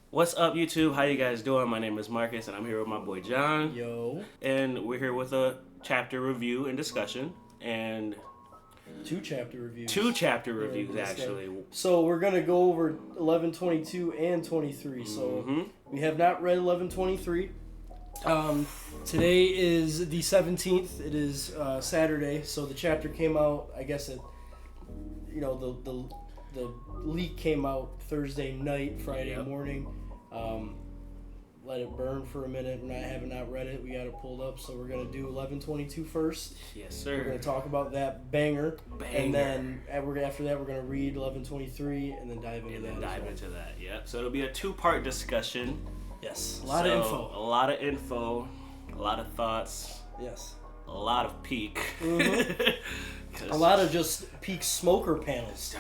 What's up, YouTube? How you guys doing? My name is Marcus, and I'm here with my boy John. Yo. And we're here with a chapter review and discussion, and Two chapter reviews. Actually. So we're gonna go over 11:22 and 23. So we have not read 11:23. Today is the 17th. It is Saturday. So the chapter came out. I guess the leak came out Thursday night, Friday morning. Let it burn for a minute. I have not read it. We got it pulled up, so we're gonna do 11:22 first. Yes, sir. We're gonna talk about that banger. And then after that, we're gonna read 11:23 and then dive into that. Yeah. So it'll be a two-part discussion. Yes. A lot of info. A lot of thoughts. Yes. A lot of peak. A lot of just peak smoker panels.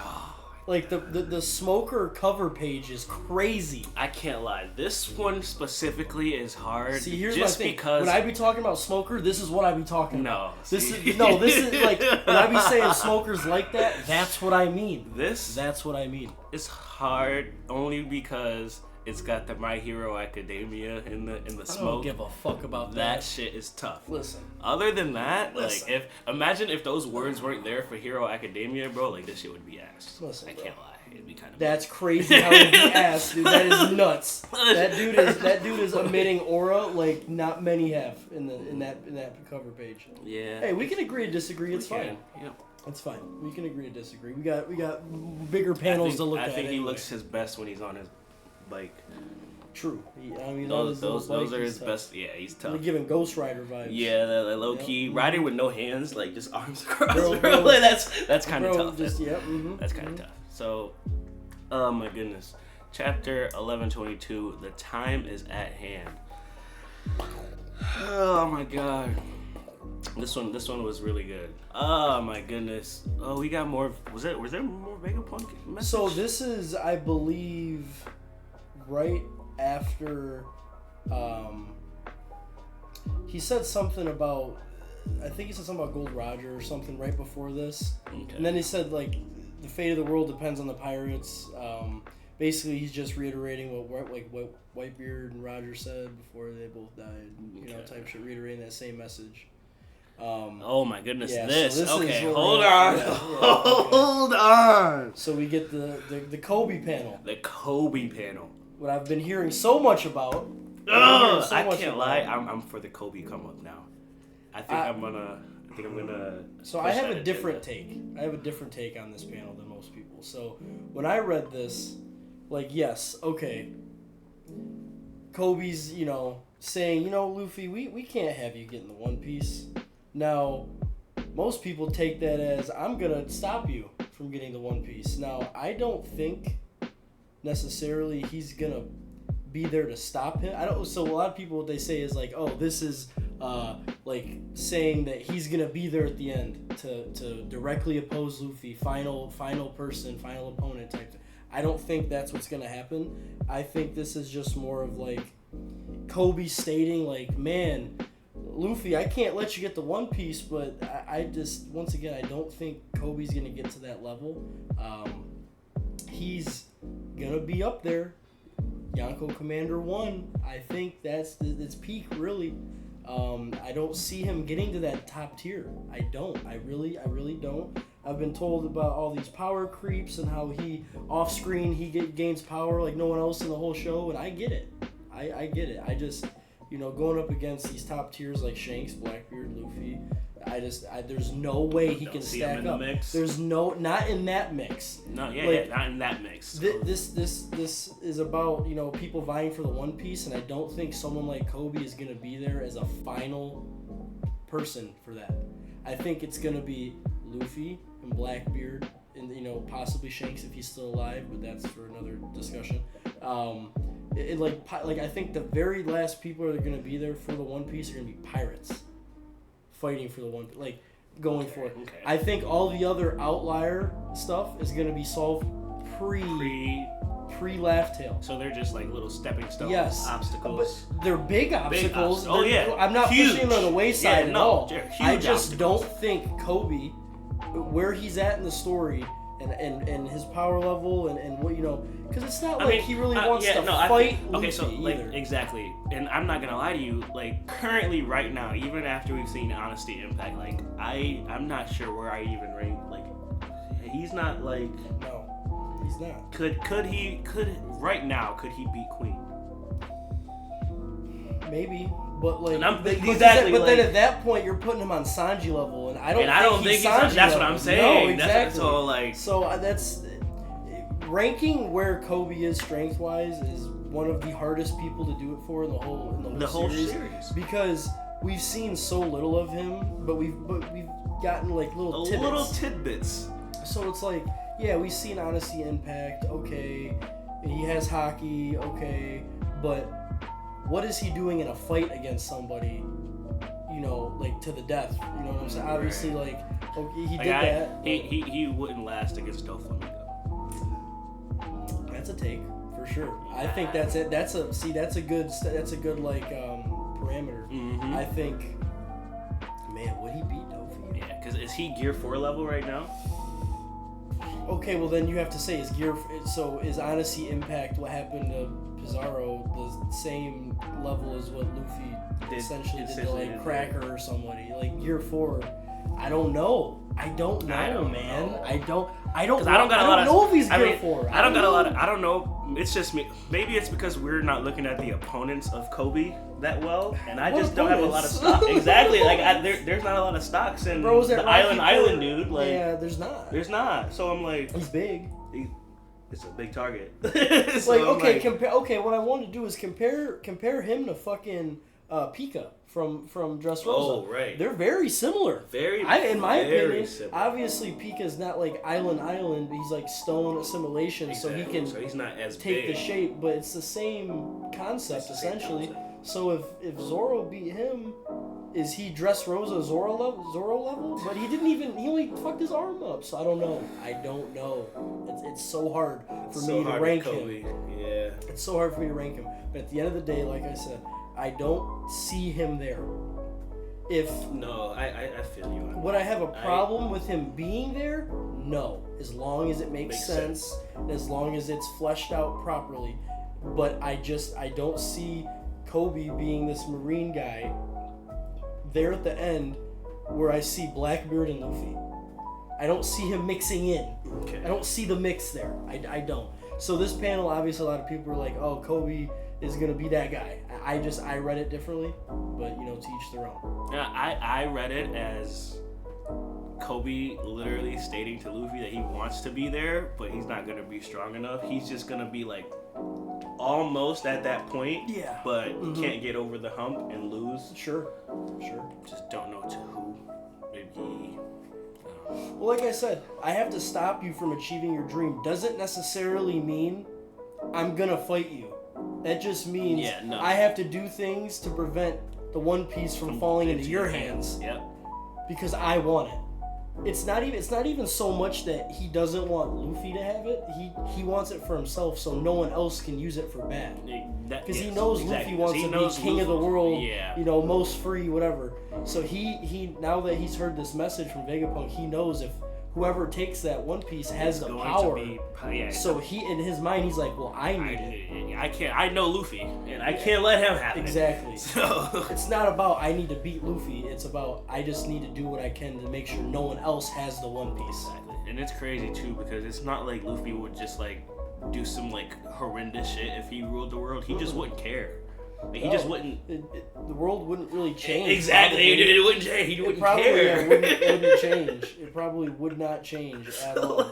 Like the smoker cover page is crazy. I can't lie. This one specifically is hard. See, here's just my thing. Because when I be talking about smoker, this is what I be talking about. This is like when I be saying smokers like that. That's what I mean. That's what I mean. It's hard only because it's got the My Hero Academia in the smoke. I don't give a fuck about that. That shit is tough. Listen. Other than that, like imagine if those words weren't there for Hero Academia, bro, like this shit would be ass. Listen, I can't lie. It'd be kind of That's crazy how it'd be ass, dude. That is nuts. That dude is emitting aura like not many have in that cover page. Yeah. Hey, we can agree to disagree. It's fine. Yeah. It's fine. We can agree to disagree. We got bigger panels to look at. I think he looks his best when he's on his bike. True. Those are his best. Yeah, he's tough. They're giving Ghost Rider vibes. Yeah, the low key riding with no hands, like just arms across. Bro. Like, that's kind of tough. Just, That's kind of tough. So, oh my goodness, chapter 11:22. The time is at hand. Oh my god. This one was really good. Oh my goodness. Oh, we got more. Was there more Vegapunk message? So this is, I believe, right after he said something about, I think he said something about Gold Roger or something right before this. Okay. And then he said like the fate of the world depends on the pirates. Basically, he's just reiterating what Whitebeard and Roger said before they both died. Type shit, reiterating that same message. Oh my goodness! Yeah, this so okay. is Hold on. Hold on. So we get the Kobe panel. The Kobe panel. What I've been hearing so much about. I can't lie. I'm for the Kobe come up now. I think I'm gonna. So I have a different take. I have a different take on this panel than most people. So when I read this, like, yes, okay. Kobe's, saying, Luffy, we can't have you getting the One Piece. Now, most people take that as, I'm gonna stop you from getting the One Piece. Now, I don't think necessarily he's gonna be there to stop him. So a lot of people, what they say is like, oh, this is like saying that he's gonna be there at the end to directly oppose Luffy, final person, final opponent type thing. I don't think that's what's gonna happen. I think this is just more of like Kobe stating like, man, Luffy, I can't let you get the One Piece, but I just, once again, I don't think Kobe's gonna get to that level. He's gonna be up there. Yonko Commander 1, I think that's its peak, really. I don't see him getting to that top tier. I don't. I really don't. I've been told about all these power creeps and how he, off screen, he gains power like no one else in the whole show, and I get it. I get it. I just, going up against these top tiers like Shanks, Blackbeard, Luffy, there's no way he can stack up. There's not in that mix. No, not in that mix. This is about, people vying for the One Piece, and I don't think someone like Kobe is gonna be there as a final person for that. I think it's gonna be Luffy and Blackbeard and possibly Shanks if he's still alive, but that's for another discussion. I think the very last people that are gonna be there for the One Piece are gonna be pirates. Fighting for the one, going for it. Okay. I think all the other outlier stuff is going to be solved pre Laugh Tale. So they're just like little stepping stones, obstacles. But they're big obstacles. Yeah. I'm not pushing them on the wayside at all. Huge I just obstacles. don't think Kobe, where he's at in the story, and his power level and what because it's not like he really wants to fight Luffy so like either. exactly, and I'm not gonna lie to you, like currently right now, even after we've seen Honesty Impact, like I'm not sure where I even rank. Like he's not like no, he's not. Could he beat Queen? Maybe. But like, then at that point you're putting him on Sanji level, and I don't think he's Sanji that's level. what I'm saying. No, exactly. So that's ranking where Kobe is strength wise is one of the hardest people to do it for in the whole series because we've seen so little of him, but we've gotten like little tidbits. So it's like, yeah, we've seen Honesty Impact, okay, he has hockey, okay, but what is he doing in a fight against somebody, like to the death? You know what I'm saying? Right. Obviously, like, okay, he did that. He wouldn't last against Doflamingo. That's a take for sure. Yeah. I think that's it. That's a good like parameter. Mm-hmm. I think, man, would he beat Doflamingo? Yeah, because is he Gear 4 level right now? Okay, well then you have to say is Honesty Impact what happened to Pizarro the same level as what Luffy essentially did to like Cracker or somebody like Gear 4? I don't know. I don't know. I don't know if he's Gear 4. I don't know. It's just me. Maybe it's because we're not looking at the opponents of Kobe that well, and I just don't have a lot of stock. Exactly. Like there's not a lot of stocks in the island dude. Like yeah, there's not. So I'm like, he's big. It's a big target. It's so like okay. What I want to do is compare him to fucking Pika from Dressrosa. Oh right. They're very similar. In my opinion, similar. Obviously Pika's not like island, but he's like stone assimilation, exactly. So he's not as take big. the shape, but it's the same concept essentially. So if Zoro beat him, is he Dressrosa Zoro level? But he only fucked his arm up, so I don't know. It's so hard for me to rank him. Yeah. It's so hard for me to rank him. But at the end of the day, like I said, I don't see him there. I feel you. Would I have a problem with him being there? No. As long as it makes sense. As long as it's fleshed out properly. But I don't see Kobe being this Marine guy there at the end where I see Blackbeard and Luffy. I don't see him mixing in. Okay. I don't see the mix there. I don't. So this panel, obviously a lot of people are like, oh, Kobe is going to be that guy. I read it differently, but to each their own. Yeah, I read it as Kobe literally stating to Luffy that he wants to be there, but he's not going to be strong enough. He's just going to be like almost at that point, yeah, but can't get over the hump and lose. Sure. Just don't know to who. Maybe. Well, like I said, I have to stop you from achieving your dream. Doesn't necessarily mean I'm gonna fight you. That just means I have to do things to prevent the One Piece from falling into your hands. Yep. Because I want it. It's not even so much that he doesn't want Luffy to have it. He wants it for himself, so no one else can use it for bad. Because he knows Luffy wants to be king of the world. Yeah. Most free, whatever. So he now that he's heard this message from Vegapunk, he knows if whoever takes that One Piece has the power. So he, in his mind, he's like, well, I need it. I can't. I know Luffy, and I can't let him have it. Exactly. So it's not about I need to beat Luffy. It's about I just need to do what I can to make sure no one else has the One Piece. Exactly. And it's crazy too because it's not like Luffy would just like do some like horrendous shit if he ruled the world. He just wouldn't care. He just wouldn't. The world wouldn't really change. Exactly, it wouldn't change. He wouldn't care. It wouldn't change. It probably would not change at all.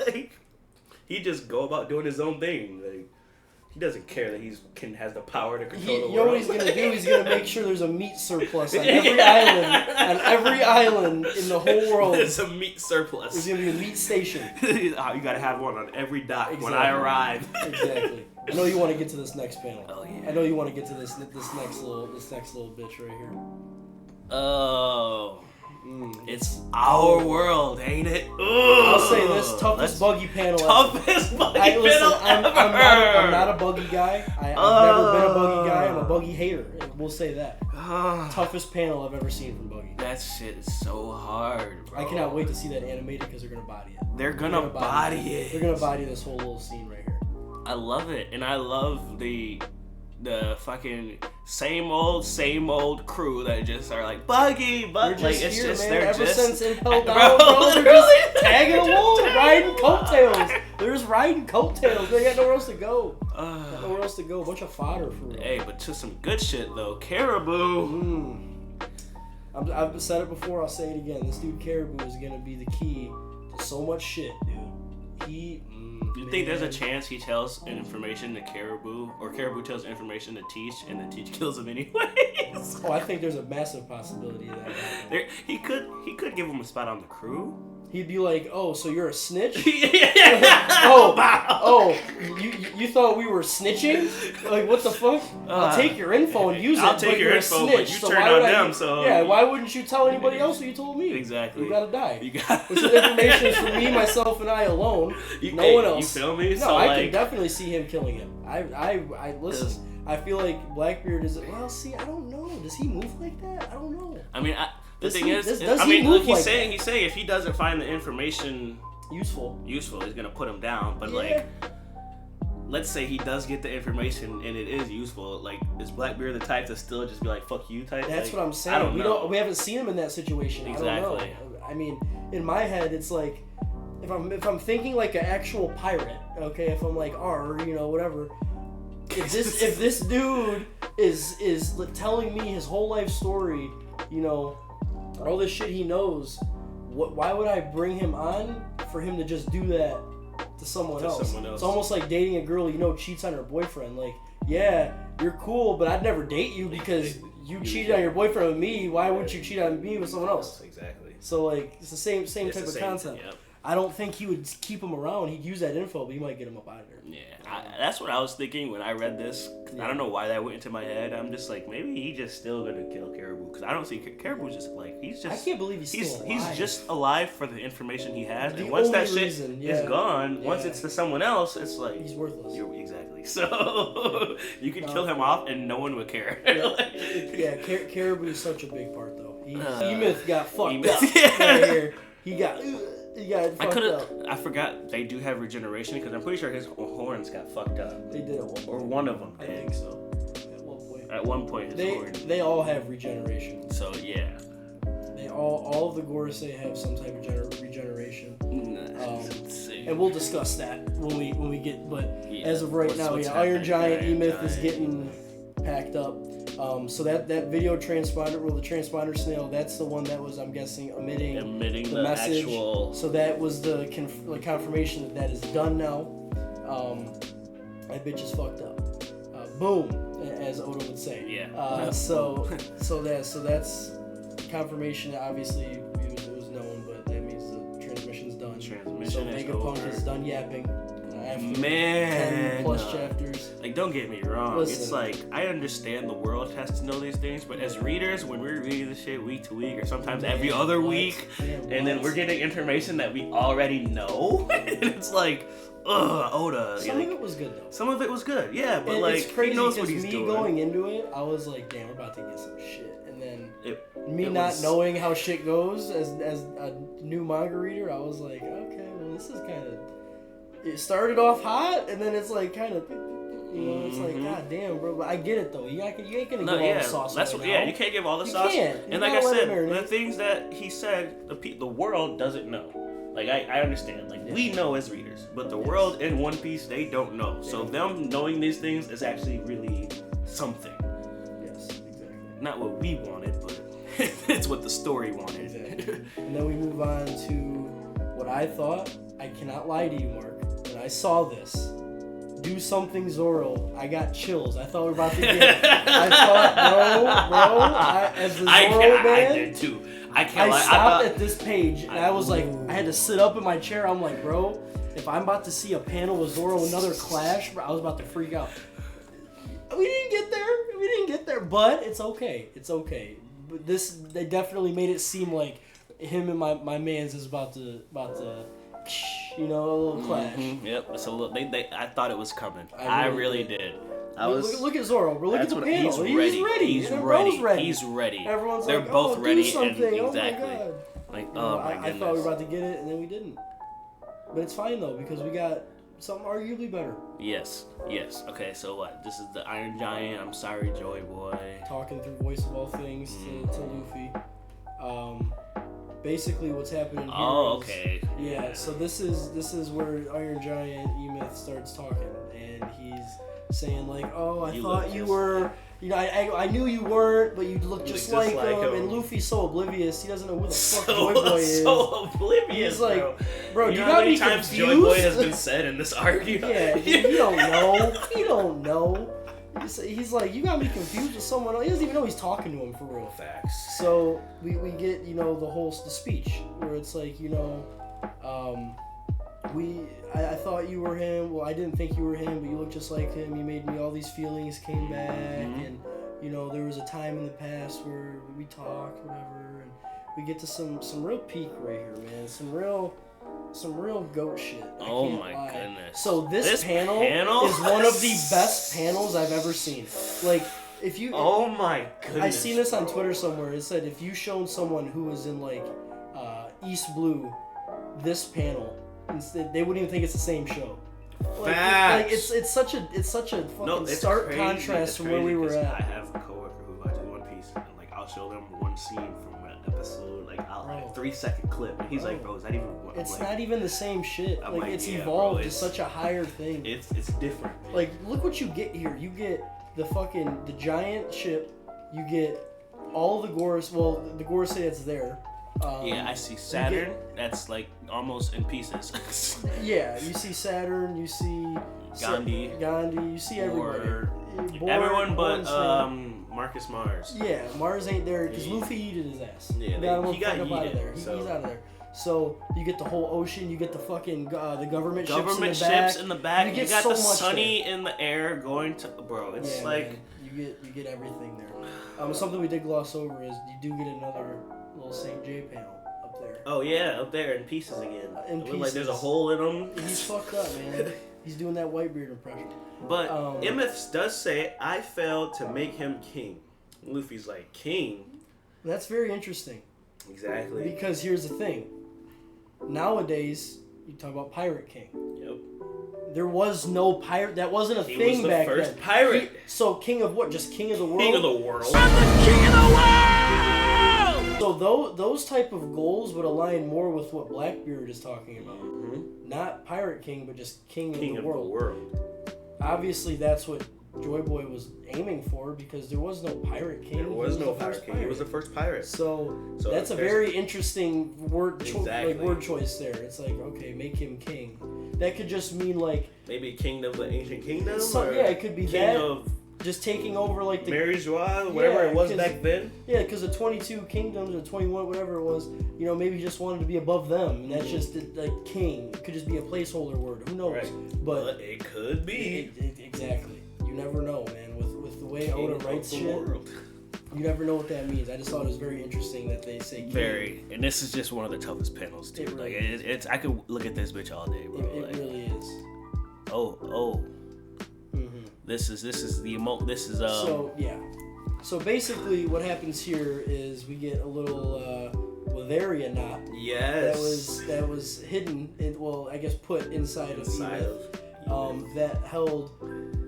He just go about doing his own thing. Like he doesn't care that has the power to control the world. You know what he's gonna do? He's gonna make sure there's a meat surplus on every island. On every island in the whole world, there's a meat surplus. There's gonna be a meat station. You gotta have one on every dock when I arrive. Exactly. I know you want to get to this next panel. Oh yeah. I know you want to get to this next little bitch right here. Oh It's our world, ain't it? Ugh. I'll say this: toughest buggy panel. Toughest buggy panel ever. I'm not a buggy guy. I've never been a buggy guy. I'm a buggy hater. We'll say that. Toughest panel I've ever seen from buggy. That shit is so hard, bro. I cannot wait to see that animated because they're gonna body it. They're gonna body it. They're gonna body this whole little scene right here. I love it, and I love the fucking same old crew that just are like buggy, but like it's here, just man. they're ever just since Impel Down, bro, they're just tagging along, riding coattails. They're just riding coattails. They got nowhere else to go. Got nowhere else to go. A bunch of fodder for real. Hey, but to some good shit though, Caribou. I've said it before. I'll say it again. This dude Caribou is gonna be the key to so much shit, dude. You think there's a chance he tells information to Caribou, or Caribou tells information to Teach, and then Teach kills him anyways? Oh, I think there's a massive possibility of that. He could give him a spot on the crew. He'd be like, "Oh, so you're a snitch? oh, you thought we were snitching? Like, what the fuck? I'll take your info and use it. I'll take your info, but you turned on them, so yeah. Why wouldn't you tell anybody else what you told me? Exactly. You gotta die. This information is for me, myself, and I alone. No one else. You feel me? No, so I can definitely see him killing him. I listen. I feel like Blackbeard is. Well, see, I don't know. Does he move like that? I don't know. I mean, the thing is, he's saying if he doesn't find the information useful, he's gonna put him down. But like, let's say he does get the information and it is useful. Like, is Blackbeard the type to still just be like "fuck you" type? That's like, what I'm saying. I don't know. We haven't seen him in that situation. Exactly. I don't know. I mean, in my head, it's like if I'm thinking like an actual pirate. Okay, if I'm like whatever. If this dude is telling me his whole life story, all this shit he knows, why would I bring him on for him to just do that to someone else? It's almost like dating a girl cheats on her boyfriend. Like, yeah, you're cool, but I'd never date you because you cheated on your boyfriend with me. Why would you cheat on me with someone else? Exactly. So like it's the same type of concept. Yep. I don't think he would keep him around. He'd use that info, but he might get him up out of there. Yeah, that's what I was thinking when I read this. I don't know why that went into my head. I'm just like, maybe he just still gonna kill Caribou because I don't see Caribou just like he's just. I can't believe he's still alive. He's just alive for the information he has, and once that shit is gone, once it's to someone else, it's like he's worthless. Exactly. So you can kill him off, and no one would care. Caribou is such a big part though. E-Myth got fucked up right here. He got fucked up. I forgot they do have regeneration because I'm pretty sure his horns got fucked up. They did at one point. Or one of them did. I think so. At one point. His horns. They all have regeneration. So yeah. They all of the Gorosei have some type of regeneration. And we'll discuss that when we get. But as of right now, Iron Giant E-Myth is getting packed up. So that video transponder, the transponder snail, that's the one that was, I'm guessing, emitting the message. Actual... So that was the confirmation that is done now. That bitch is fucked up. Boom, as Oda would say. Yeah. So that's confirmation. Obviously, it was known, but that means the transmission's done. So Vegapunk is done yapping. After 10 plus chapters. Like, don't get me wrong. It's like, I understand the world has to know these things, but as readers, when we're reading this shit week to week or sometimes every other week, and then we're getting information that we already know, and it's like, Oda. Some of it was good though. Some of it was good, yeah, but it's crazy he knows what he's doing. Going into it, I was like, damn, we're about to get some shit. And then not knowing how shit goes as a new manga reader, I was like, okay, well, this is kind of... It started off hot, and then it's like kind of, it's like, god damn, bro. But I get it though. You ain't gonna give all the sauce. You can't give all the sauce. And like I said, the things that he said, the world doesn't know. Like I understand. Like we know as readers, but the world in One Piece, they don't know. So them knowing these things is actually really something. Yes, exactly. Not what we wanted, but it's what the story wanted. Exactly. And then we move on to what I thought. I cannot lie to you, Mark. When I saw this, do something Zoro, I got chills. I thought we were about to get. I thought, as the Zoro man, I did too. I stopped at this page and I was like, I had to sit up in my chair. I'm like, bro, if I'm about to see a panel with Zoro, another clash, bro, I was about to freak out. We didn't get there, but it's okay. But they definitely made it seem like him and my man's is about to you know, a little clash. Yep, it's a little. I thought it was coming. I really did. Look at Zoro, bro. Look at the panel. He's ready. He's ready. He's ready. Everyone's They're like, both ready. Do something. And exactly. Oh my god. Like, oh my goodness. I thought we were about to get it, and then we didn't. But it's fine though because we got something arguably better. Yes. Okay, so what? This is the Iron Giant. I'm sorry, Joy Boy. Talking through Voice of All Things to Luffy. Basically, what's happening here okay. Yeah, so this is where Iron Giant E-Myth starts talking, and he's saying like, "Oh, I thought you were, you know, I knew you weren't, but you look just like him." And Luffy's so oblivious, he doesn't know who the fuck Joy Boy is. So oblivious. He's like, bro, you know got how many me times confused? Joy Boy has been said in this argument? Yeah, you don't know. You don't know. He's like, you got me confused with someone else. He doesn't even know he's talking to him for real. Facts. So we get, you know, the speech where it's like, you know, I thought you were him. Well, I didn't think you were him, but you look just like him. You made me all these feelings came back, and you know there was a time in the past where we talked, whatever, and we get to some real peak right here, man. Some real goat shit. Oh my goodness. So this panel is one of the best panels I've ever seen. Like, if you... Oh my goodness. I seen this on Twitter somewhere. It said if you shown someone who was in, like, East Blue this panel, instead, they wouldn't even think it's the same show. Like it's such a fucking stark contrast from where we were at. I have a coworker who watches One Piece, and, like, I'll show them one scene from an episode, like, a 3-second clip, and he's like, bro, is that even what? It's like, not even the same shit. Like it's evolved to such a higher thing. It's different, man. Like, look what you get here. You get the giant ship. You get all the Gorosei. Well, the Gorosei that's there. I see Saturn. That's like almost in pieces. Yeah, you see Saturn. You see Gandhi. You see everybody. Everyone but Marcus Mars. Yeah, Mars ain't there because Luffy yeeted his ass. Yeah, he got out of there. He's out of there. So you get the whole ocean. You get the fucking the government ships in the back. You got so the much Sunny in the air going to bro. It's like man, you get everything there. Something we did gloss over is you do get another little St. J panel up there. Oh yeah, up there in pieces again. In pieces. Like there's a hole in them. He's fucked up, man. He's doing that Whitebeard impression. But Emeth does say, I failed to make him king. Luffy's like, king? That's very interesting. Exactly. Because here's the thing. Nowadays, you talk about Pirate King. Yep. There was no pirate. That wasn't a thing back then. He was the first pirate. So king of what? Just king of the world? King of the world. I'm the king of the world! So those type of goals would align more with what Blackbeard is talking about. Mm-hmm. Not Pirate King, but just king of the world. Obviously, that's what Joy Boy was aiming for because there was no Pirate King. There was no Pirate King. He was the first pirate. So that's a very interesting word choice there. It's like, okay, make him king. That could just mean like maybe king of the ancient kingdom. Yeah, it could be king that. Of just taking over like the Mary Joie, whatever it was back then. Yeah, because the 22 kingdoms or 21, whatever it was, you know, maybe he just wanted to be above them, and that's just like king. It could just be a placeholder word. Who knows? Right. But it could be. Exactly. You never know, man. With the way Oda writes shit, world. You never know what that means. I just thought it was very interesting that they say king. Very, and this is just one of the toughest panels too. It's I could look at this bitch all day, bro. It really is. Oh. Mm-hmm. This is the This is So yeah. So basically, what happens here is we get a little Witheria knot. Yes. That was hidden. I guess put inside of that held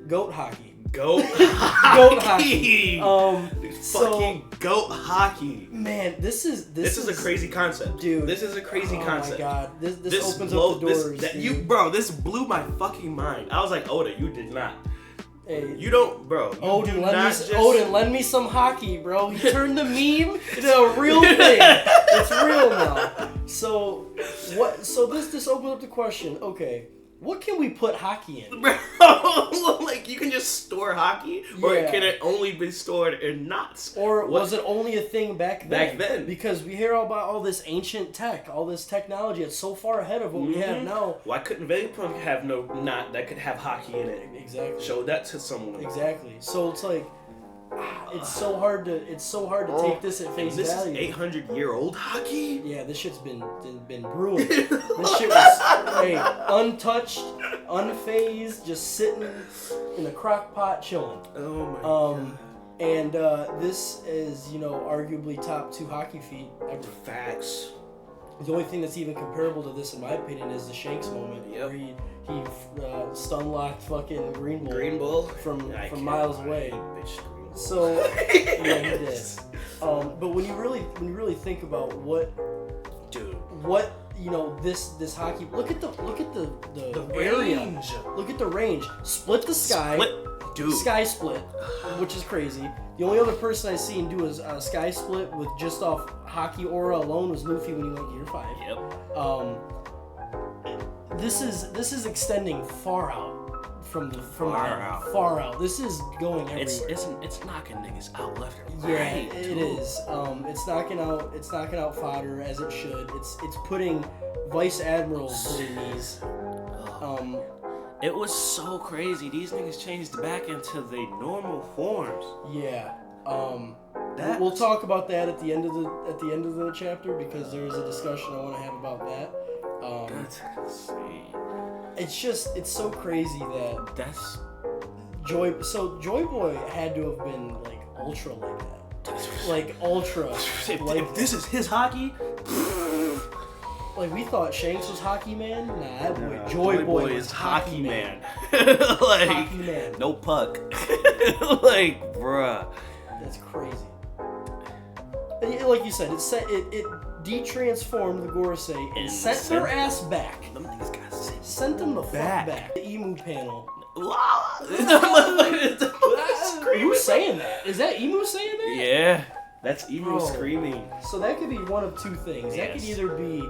goat hockey. Goat hockey. Fucking goat hockey. Man, this is a crazy concept, dude. This is a crazy concept. Oh my god, this opens up the doors. This blew my fucking mind. I was like, Oda, you did not. Hey, you don't, bro. Odin, lend me some hockey, bro. He turned the meme into a real thing. It's real now. So what? So this opens up the question. Okay. What can we put hockey in? Bro, like you can just store hockey, or can it only be stored in knots? Or was it only a thing back then? Back then, because we hear about all this ancient tech, all this technology. It's so far ahead of what we have now. Why couldn't Vegapunk have no knot that could have hockey in it? Exactly. Show that to someone. Exactly. So it's like, it's so hard to take this at face value. This is 800-year-old hockey. Yeah, this shit's been brewing. This shit was untouched, unfazed, just sitting in a crock pot chilling. Oh my god. And this is, arguably top 2 hockey feat ever. Facts. The only thing that's even comparable to this, in my opinion, is the Shanks moment, where he stun locked fucking Green Bull from miles away. So yeah, he did. But when you really think about what this hockey, look at the area. Range. Look at the range. Split the sky. Dude. Sky split, which is crazy. The only other person I seen do a sky split with just off hockey aura alone was Luffy when he went Gear 5. Yep. This is extending far out from the out. Far out. This is going everywhere. It's knocking niggas out left and Yeah, right. it is. It's knocking out fodder as it should. It's putting vice admirals to their knees. It was so crazy. These niggas changed back into their normal forms. Yeah. We'll talk about that at the end of the chapter, because there's a discussion I want to have about that. That's insane. It's so crazy that That's Joy Boy had to have been like ultra like that. Like ultra. If this is his hockey. Like, we thought Shanks was Hockey Man. Nah, that boy, Joy Boy is Hockey Man. Like, Hockey Man. no puck. Like, bruh. That's crazy. And like you said, it de-transformed the Gorosei and sent their ass back. Them niggas got sent. Sent them the fuck back. The emu panel. Who's saying that? Is that emu saying that? Yeah. That's emu screaming. So that could be one of two things. Yes. That could either be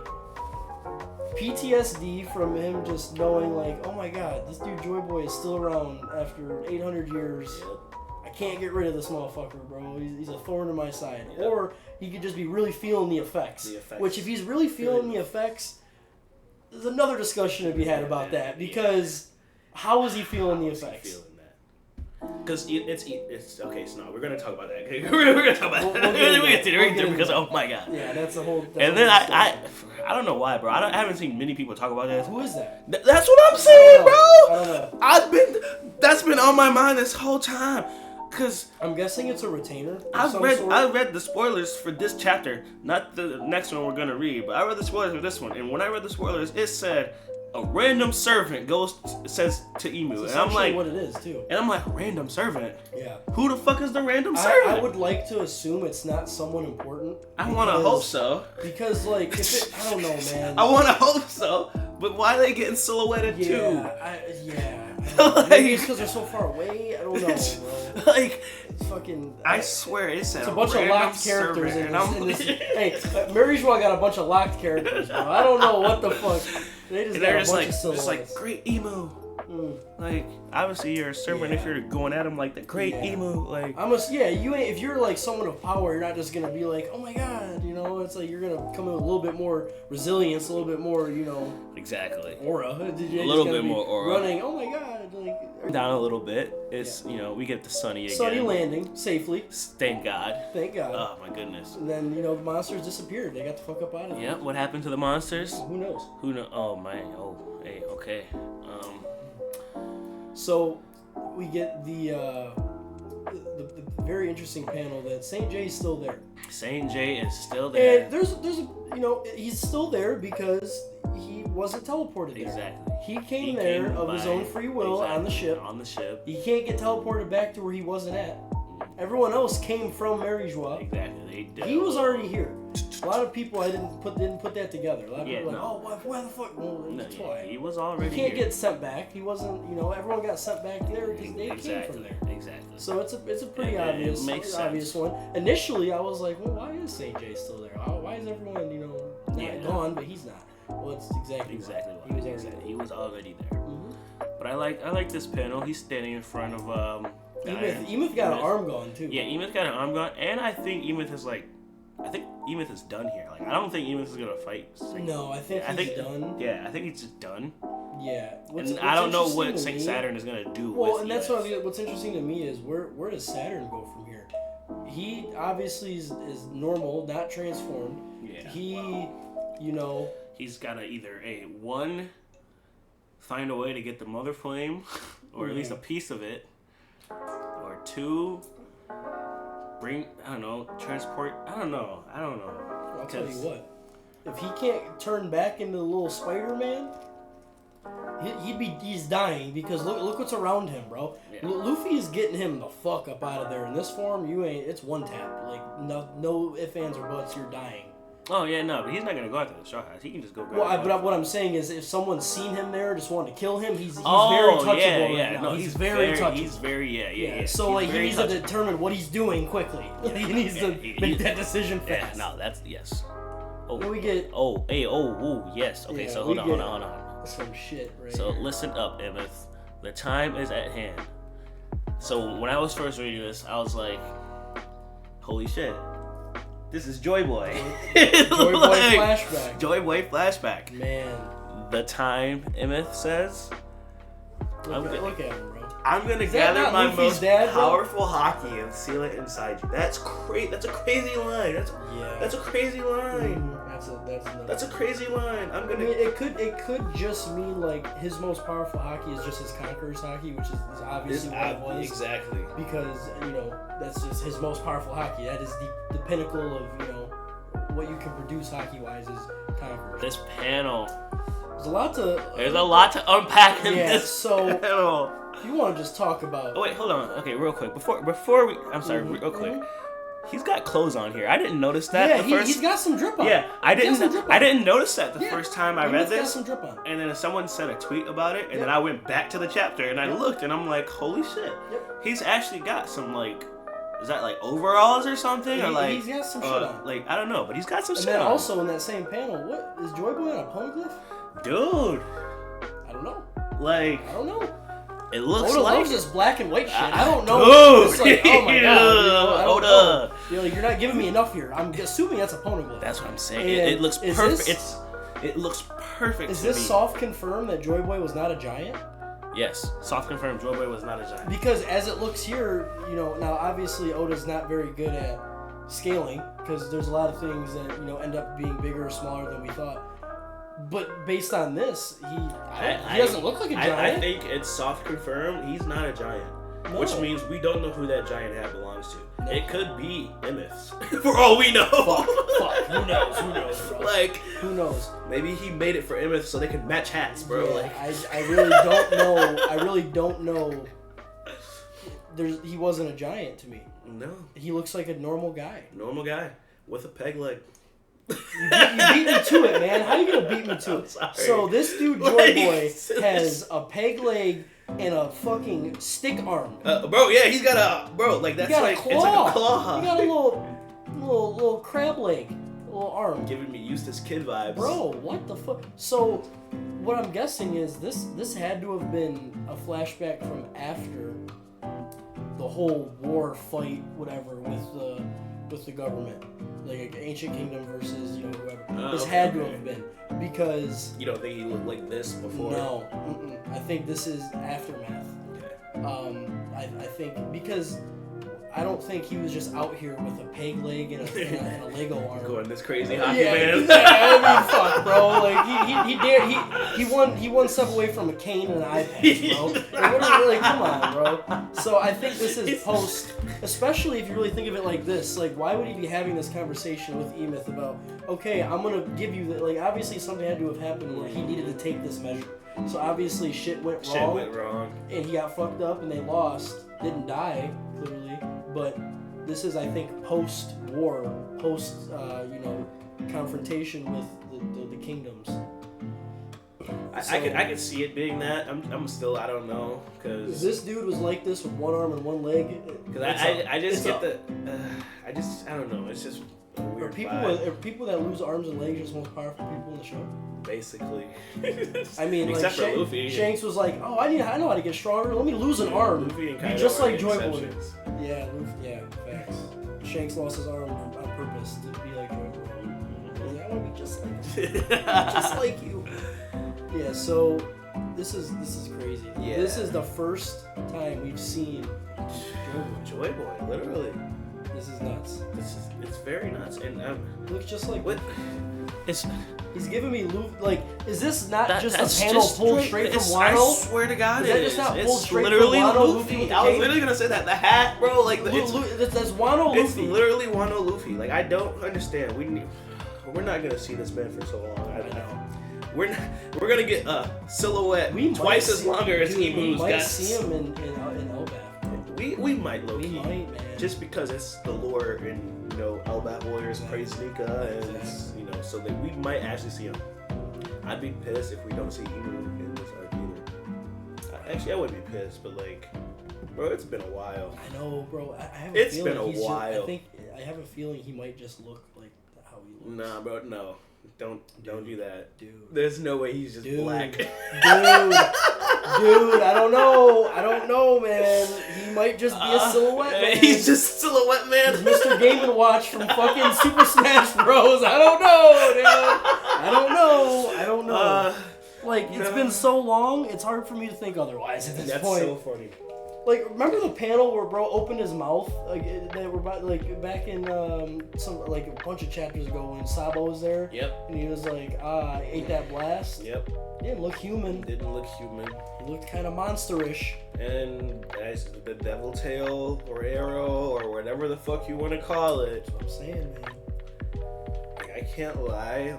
PTSD from him just knowing, like, oh my god, this dude Joy Boy is still around after 800 years. Yep. I can't get rid of this motherfucker, bro. He's a thorn in my side. Yep. Or he could just be really feeling the effects. Which, if he's really feeling the effects, there's another discussion to be had about that. Because how is he feeling the effects? Because it's okay. So no, we're gonna talk about that. Okay? We're gonna talk about that. We're gonna get to because oh my god. Yeah, that's a whole. And then I don't know why, bro. I haven't seen many people talk about that. Who is that? That's what I'm saying, bro. I don't know. That's been on my mind this whole time. Cause I'm guessing it's a retainer. I read the spoilers for this chapter, not the next one we're gonna read, but I read the spoilers for this one. And when I read the spoilers, it said a random servant says to Emu, it's and I'm like, what it is too. And I'm like, random servant? Yeah. Who the fuck is the random servant? I would like to assume it's not someone important. I want to hope so. Because like, I don't know, man. I want to hope so, but why are they getting silhouetted too? Maybe it's because they're so far away. I don't know, bro. Like, it's fucking. I swear it's a bunch of locked characters in this. Hey, Marysville got a bunch of locked characters, bro. I don't know what the fuck. They just got a bunch of silhouettes. It's like great emu. Like, obviously you're a servant if you're going at him like the great emu. Like, you ain't. If you're like someone of power, you're not just gonna be like, oh my god, it's like you're gonna come in with a little bit more resilience, a little bit more, exactly. Aura. A little bit more aura. Running. Oh my god, like down a little bit. It's we get the sunny again. Sunny landing safely. Thank God. Thank God. Oh my goodness. And then the monsters disappeared. They got the fuck up out of there. Yeah. What happened to the monsters? Who knows? Oh man. Oh hey. Okay. So we get the very interesting panel that St. J is still there. St. J is still there. And there's he's still there because he wasn't teleported there. Exactly. He came there of his own free will on the ship. On the ship. He can't get teleported back to where he wasn't at. Everyone else came from Mary Joie. Exactly. They did. He was already here. A lot of people didn't put that together. A lot of people were like, why the fuck? Well, that's why. He was already here. He can't get sent back. He wasn't, everyone got sent back there because they came from there. Exactly. So it's a pretty obvious one. Initially, I was like, well, why is St. J still there? Why is everyone, not gone, but he's not? Well, it's exactly why. He was already there. Mm-hmm. But I like this panel. He's standing in front of Emoth got an arm gone too. Yeah, Emoth got an arm gone, and I think Emoth is done here. Like, I don't think Emoth is gonna fight. No, I think he's done. Yeah, I think he's just done. Yeah. And I don't know what Saint Saturn is gonna do. Well, and that's what's interesting to me is where does Saturn go from here? He obviously is normal, not transformed. Yeah. He, he's gotta either find a way to get the mother flame, or at least a piece of it, or 2, transport. I don't know. I'll tell you what. If he can't turn back into the little Spider-Man, he's dying because look what's around him, bro. Yeah. Luffy is getting him the fuck up out of there. In this form, it's one tap. Like no ifs, ands, or buts. You're dying. Oh yeah, no, but he's not gonna go after the Straw Hats. He can just go. But what I'm saying is, if someone's seen him there, just wanting to kill him, he's very touchable right now. No, he's very touchable. He's very yeah. So he needs to determine what he's doing quickly. He needs to make that decision fast. Yeah, no, that's yes. Oh, then we get. Yes. Okay, so hold on. Some shit right So here. listen up, Emmett. The time is at hand. So when I was first reading this, I was like, holy shit. This is Joy Boy. Joy Boy flashback. Joy Boy flashback. Man. The time, Emmett says. Look at him, bro. I'm gonna gather my most powerful hockey and seal it inside you. That's crazy. That's a crazy line. That's a crazy line. That's a crazy line. I mean, it could just mean like his most powerful hockey is just his Conqueror's hockey, which is obviously what it was. Exactly. Because that's just his most powerful hockey. That is the pinnacle of what you can produce hockey wise is Conqueror. This panel. There's a lot to unpack in this so panel. You want to just talk about? Oh wait, hold on. Okay, real quick. Before we, I'm sorry, real quick. He's got clothes on here. I didn't notice that. Yeah, he's got some drip on. Yeah, I didn't notice that the first time I read this. Got some drip on. And then someone said a tweet about it, and then I went back to the chapter and I looked, and I'm like, holy shit. Yep. He's actually got some is that like overalls or something? He's got some shit on. I don't know, but he's got some shit on. And then on. also in that same panel, what is Joy Boy on a poneglyph? Dude. I don't know. I don't know. It looks Oda like loves this black and white shit. I don't know. Dude. It's like, oh my god, Oda. You're not giving me enough here. I'm assuming that's a poneglyph. That's what I'm saying. It looks perfect. It looks perfect. Is this soft confirmed that Joy Boy was not a giant? Yes, soft confirmed. Joy Boy was not a giant. Because as it looks here, now obviously Oda's not very good at scaling because there's a lot of things that end up being bigger or smaller than we thought. But based on this, he doesn't look like a giant. I think it's soft confirmed. He's not a giant, which means we don't know who that giant hat belongs to. No. It could be Emmeth's, for all we know. Fuck. Who knows, bro? Who knows? Maybe he made it for Emmeth so they could match hats, bro. Yeah, I really don't know. I really don't know. He wasn't a giant to me. No. He looks like a normal guy. Normal guy with a peg leg. You beat me to it, man. How you gonna beat me to it? So this dude Joy Boy has a peg leg and a fucking stick arm. Bro, yeah, he's got that's like claw. It's like a claw. He got a little crab leg, a little arm. Giving me Eustace Kid vibes. Bro, what the fuck? So what I'm guessing is this had to have been a flashback from after the whole war fight, whatever, with the government. Like Ancient Kingdom versus whoever. This had to have been because you don't think he looked like this before? No, I think this is aftermath. Okay. I think because I don't think he was just out here with a peg leg and a Lego arm. Going this crazy hockey man. Yeah, I mean, fuck, bro. Like he won stuff away from a cane and an iPad, bro. Like, come on, bro. So I think this is post, especially if you really think of it like this. Like, why would he be having this conversation with Emeth about, okay, I'm gonna give you that? Like, obviously something had to have happened where he needed to take this measure. So obviously shit went wrong, and he got fucked up, and they lost. Didn't die, clearly, but this is, I think, post-war, confrontation with the kingdoms. I could see it being that. I'm still, I don't know, because if this dude was like this with one arm and one leg, because I just get the, I don't know. It's just a weird vibe. Are people that lose arms and legs just the most powerful people in the show? Basically. I mean, except for Luffy. Shanks was like, oh, I know how to get stronger. Let me lose an arm. Luffy and be just like Joy Boy. Yeah, facts. Shanks lost his arm on purpose to be like Joy Boy. I want to be just like you. Yeah, so This is crazy. Yeah. This is the first time we've seen Joy Boy, literally. This is nuts. It's very nuts, and looks just like what? He's giving me like. Is this not just a that's panel just pulled straight from Wano? I swear to God, is that just not pulled it's straight literally from Wano? Luffy. I was literally gonna say that the hat, bro. Like that's Wano Luffy. It's literally Wano Luffy. Like I don't understand. We're not gonna see this man for so long. I know. We're gonna get a silhouette twice as longer as Emu's. We might see him in ELBAF. We might low key. We might, man. Just because it's the lore and ELBAF Warriors praise Nika and so that we might actually see him. I'd be pissed if we don't see Emu in this arc either. Actually, I wouldn't be pissed, but bro, it's been a while. I know, bro. I have it's been a while. I have a feeling he might just look like how he looks. Nah, bro, no. Don't do that. Dude. There's no way he's just black. Dude, I don't know, man. He might just be a silhouette man. He's just silhouette man. He's Mr. Game & Watch from fucking Super Smash Bros. I don't know, dude. I don't know. It's been so long, it's hard for me to think otherwise at this point. That's so funny. Remember the panel where bro opened his mouth? They were back in some a bunch of chapters ago when Sabo was there. Yep. And he was like, I ate that blast. Yep. He didn't look human. He looked kind of monsterish. And as the devil tail or arrow or whatever the fuck you want to call it. That's what I'm saying, man. I can't lie,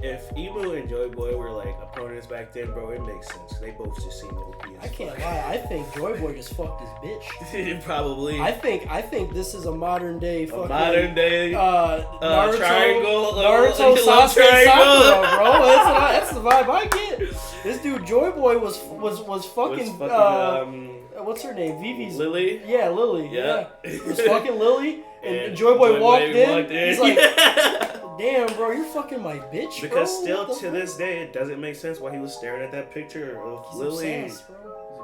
if Emu and Joy Boy were opponents back then, bro, it makes sense. They both just seem OP as I can't lie. I think Joy Boy just fucked his bitch. Probably. I think this is a modern day fucking Naruto, triangle, Naruto Sasuke Sakura, bro. That's the vibe I get. This dude Joy Boy was fucking what's her name? Vivi's Lily. Yeah, Lily. Yeah. It was fucking Lily, and Joy Boy walked in. He's like, damn, bro, you're fucking my bitch, because bro. still to this day, it doesn't make sense why he was staring at that picture of Lily. Obsessed, bro.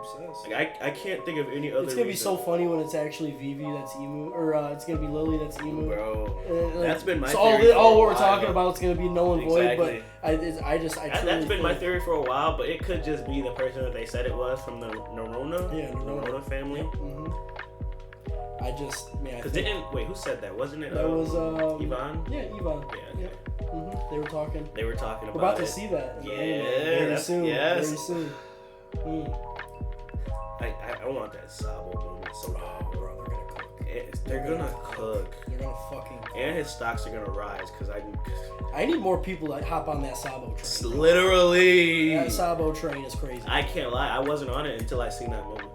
He's obsessed. I can't think of any other. It's gonna be reason. so funny when it's actually Vivi that's Emu, or it's gonna be Lily that's Emu. Bro, that's been my. So theory all what we're talking about is gonna be null and void. Exactly. But that's been my theory for a while. But it could just be the person that they said it was from the Narona. Yeah, Narona family. Yep. Mm-hmm. Who said that? Wasn't it? That was Yvonne. Yeah, Yvonne. Yeah. Mm-hmm. They were talking. We're about to see that. Yeah. Very soon. Yes. Very soon. I want that Sabo moment so bad. Bro, they're gonna cook. They're gonna cook. They're gonna fucking cook. And his stocks are gonna rise because I need more people that hop on that Sabo train. Literally. That Sabo train is crazy. I can't lie. I wasn't on it until I seen that moment.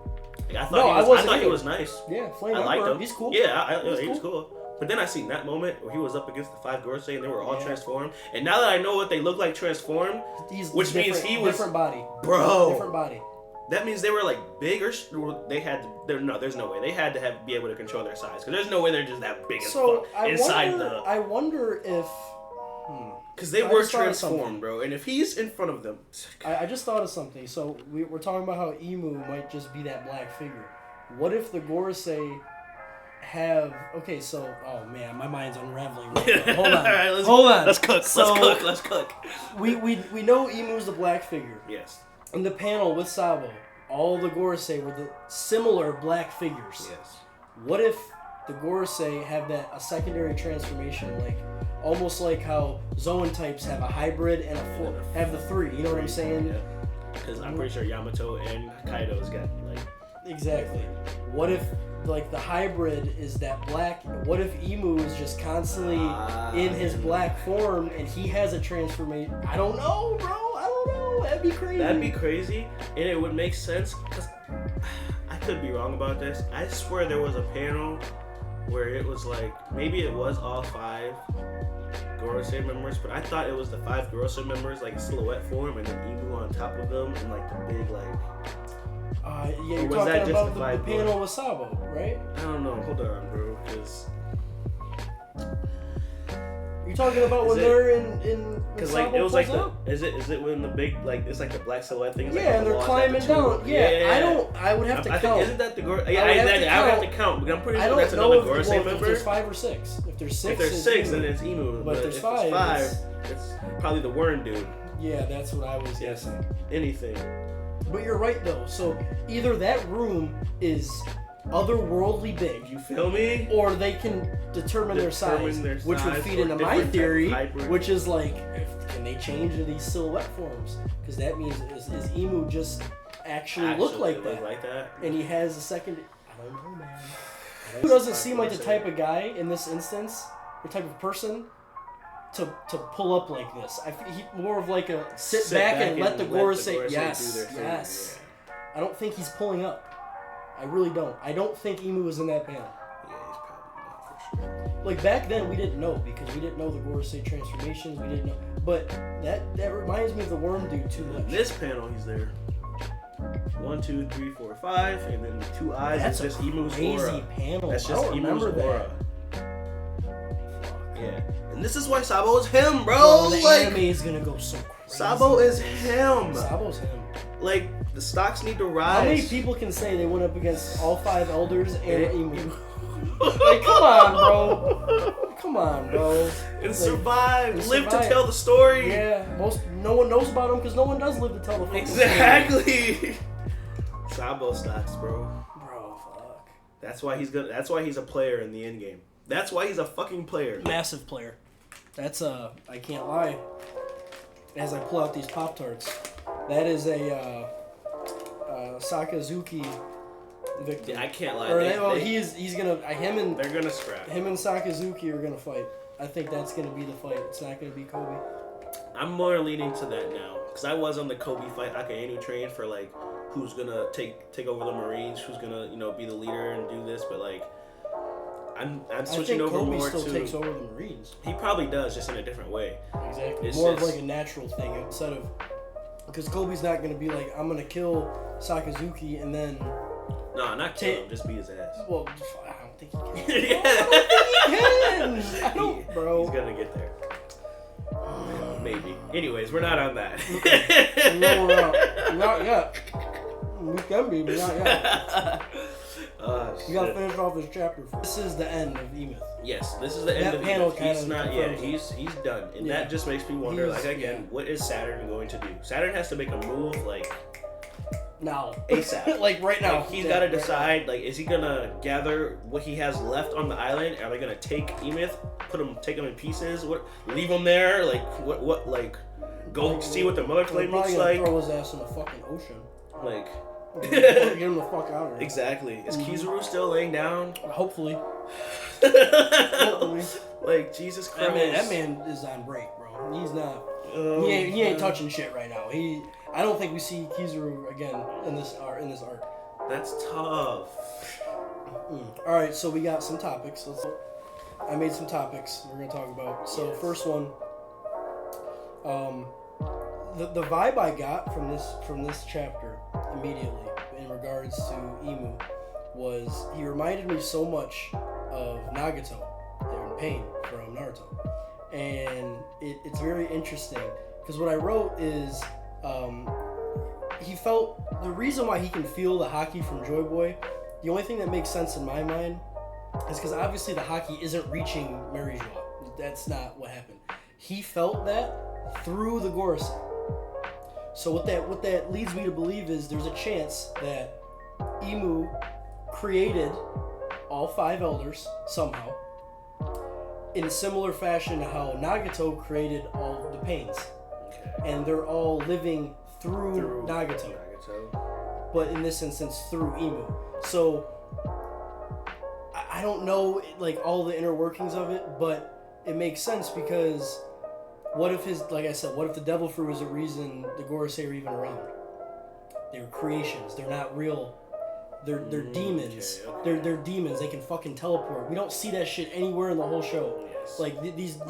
I thought he was nice. Yeah, Flame I liked him. He's cool. Yeah, he was cool. But then I seen that moment where he was up against the 5 Gorosei and they were all transformed. And now that I know what they look like transformed, which means he was different body, bro. Different body. That means they were big or they had to. No, there's no way they had to be able to control their size because there's no way they're just that big as fuck inside the. I wonder if. Because they were transformed, bro. And if he's in front of them. I just thought of something. So we're talking about how Emu might just be that black figure. What if the Gorosei have... Okay, so... Oh, man, my mind's unraveling right now. Hold on. All right, hold on. Let's cook. Let's cook. We know Emu's the black figure. Yes. In the panel with Sabo, all the Gorosei were the similar black figures. Yes. What if the Gorosei have a secondary transformation, almost like how Zoan types have a hybrid and have the 3, you know what I'm saying? Yeah. Because I'm pretty sure Yamato and Kaido's got Exactly. What if the hybrid is that black? What if Emu is just constantly in his black form and he has a transformation? I don't know, bro. I don't know. That'd be crazy. And it would make sense because I could be wrong about this. I swear there was a panel where it was maybe it was all 5 Gorosei members, but I thought it was the 5 Gorosei members silhouette form and then Emu on top of them and the big yeah, you're talking about the panel with Sabo, right? I don't know. Hold on, bro. Because you're talking about when they're in because it was is it when the big it's the black silhouette thing? Yeah, and they're climbing down. Yeah, I would have to count. Think, isn't that the Gorosei? Yeah, I would have to count. But I'm pretty sure that's another Gorosei member. If there's 5 or 6. If there's 6, then it's Emu. But if there's 5, It's probably the worm dude. Yeah, that's what I was guessing. Anything. But you're right though. So either that room is otherworldly big. You feel me? Or they can determine their size, which would feed into my theory, which is like, can they change into these silhouette forms? Because that means is Emu just actually look like that? And he has a second. I don't know, man. Emu doesn't seem like the type of guy in this instance, the type of person to pull up like this. He more of like a sit back and let the Gorosei. Yes. Yeah. I don't think he's pulling up. I really don't. I don't think Emu was in that panel. Yeah, he's probably not for sure. Like back then, we didn't know because we didn't know the Gorosei transformations. We didn't know, but that reminds me of the worm dude too much. In this panel, he's there. 1, 2, 3, 4, 5, and then the 2 eyes. That's just Emu's aura. Panel. That's just Emu's aura. That. Yeah, and this is why Sabo is him, bro. The anime is gonna go so crazy. Sabo is him. Sabo's him. Like the stocks need to rise. How many people can say they went up against all 5 elders and Emu? Like, come on, bro. Come on, bro. And survive. Live to tell the story. Yeah. No one knows about him because no one does live to tell the fucking story. Exactly. Sabo stocks, bro. Bro, fuck. That's why he's good. That's why he's a player in the end game. That's why he's a fucking player. Massive player. That's I can't lie. As I pull out these Pop-Tarts, that is a Sakazuki victim. Yeah, I can't lie. They're gonna scrap. Him and Sakazuki are gonna fight. I think that's gonna be the fight. It's not gonna be Kobe. I'm more leaning to that now because I was on the Kobe fight Akainu train for like who's gonna take over the Marines, who's gonna be the leader and do this, but like I'm switching over Kobe more still to. takes over the Marines. He probably does, just in a different way. Exactly. More of like a natural thing instead of because Kobe's not gonna be like I'm gonna kill Sakazuki and then. No, not kill him, just beat his ass. Well, I don't think he can. Yeah. I don't think he can. I don't, bro. He's gonna get there. Maybe. Anyways, we're not on that. No, we're not. Not yet. We can be, but not yet. You gotta finish off this chapter. This is the end of E-Myth. Yes, this is the end of E-Myth. He's not yet. He's done. And that just makes me wonder, what is Saturn going to do? Saturn has to make a move, now. ASAP. Like right now. He's got to decide, is he going to gather what he has left on the island? Are they going to take E-Myth, take him in pieces? Leave him there? Go see what the Mother Flame looks like? Throw his ass in the fucking ocean. Get him the fuck out of here. Exactly. Is Kizaru still laying down? Hopefully. Jesus Christ. That man is on break, bro. He's not. He ain't touching shit right now. I don't think we see Kizaru again in this arc. That's tough. All right, so we got some topics. I made some topics we're gonna talk about. So first one, the vibe I got from this chapter immediately in regards to Emu was he reminded me so much of Nagato in Pain from Naruto, and it's very interesting because what I wrote is he felt the reason why he can feel the haki from Joy Boy. The only thing that makes sense in my mind is because obviously the haki isn't reaching Marie-Joie. That's not what happened. He felt that through the Gorosei. So what that leads me to believe is there's a chance that Emu created all 5 elders somehow in a similar fashion to how Nagato created all the pains. Okay. And they're all living through Nagato. But in this instance through Emu. So I don't know all the inner workings of it, but it makes sense because what if the devil fruit is the reason the Gorosei are even around? They were creations. They're not real. They're demons. Okay. They're demons. They can fucking teleport. We don't see that shit anywhere in the whole show. Yes.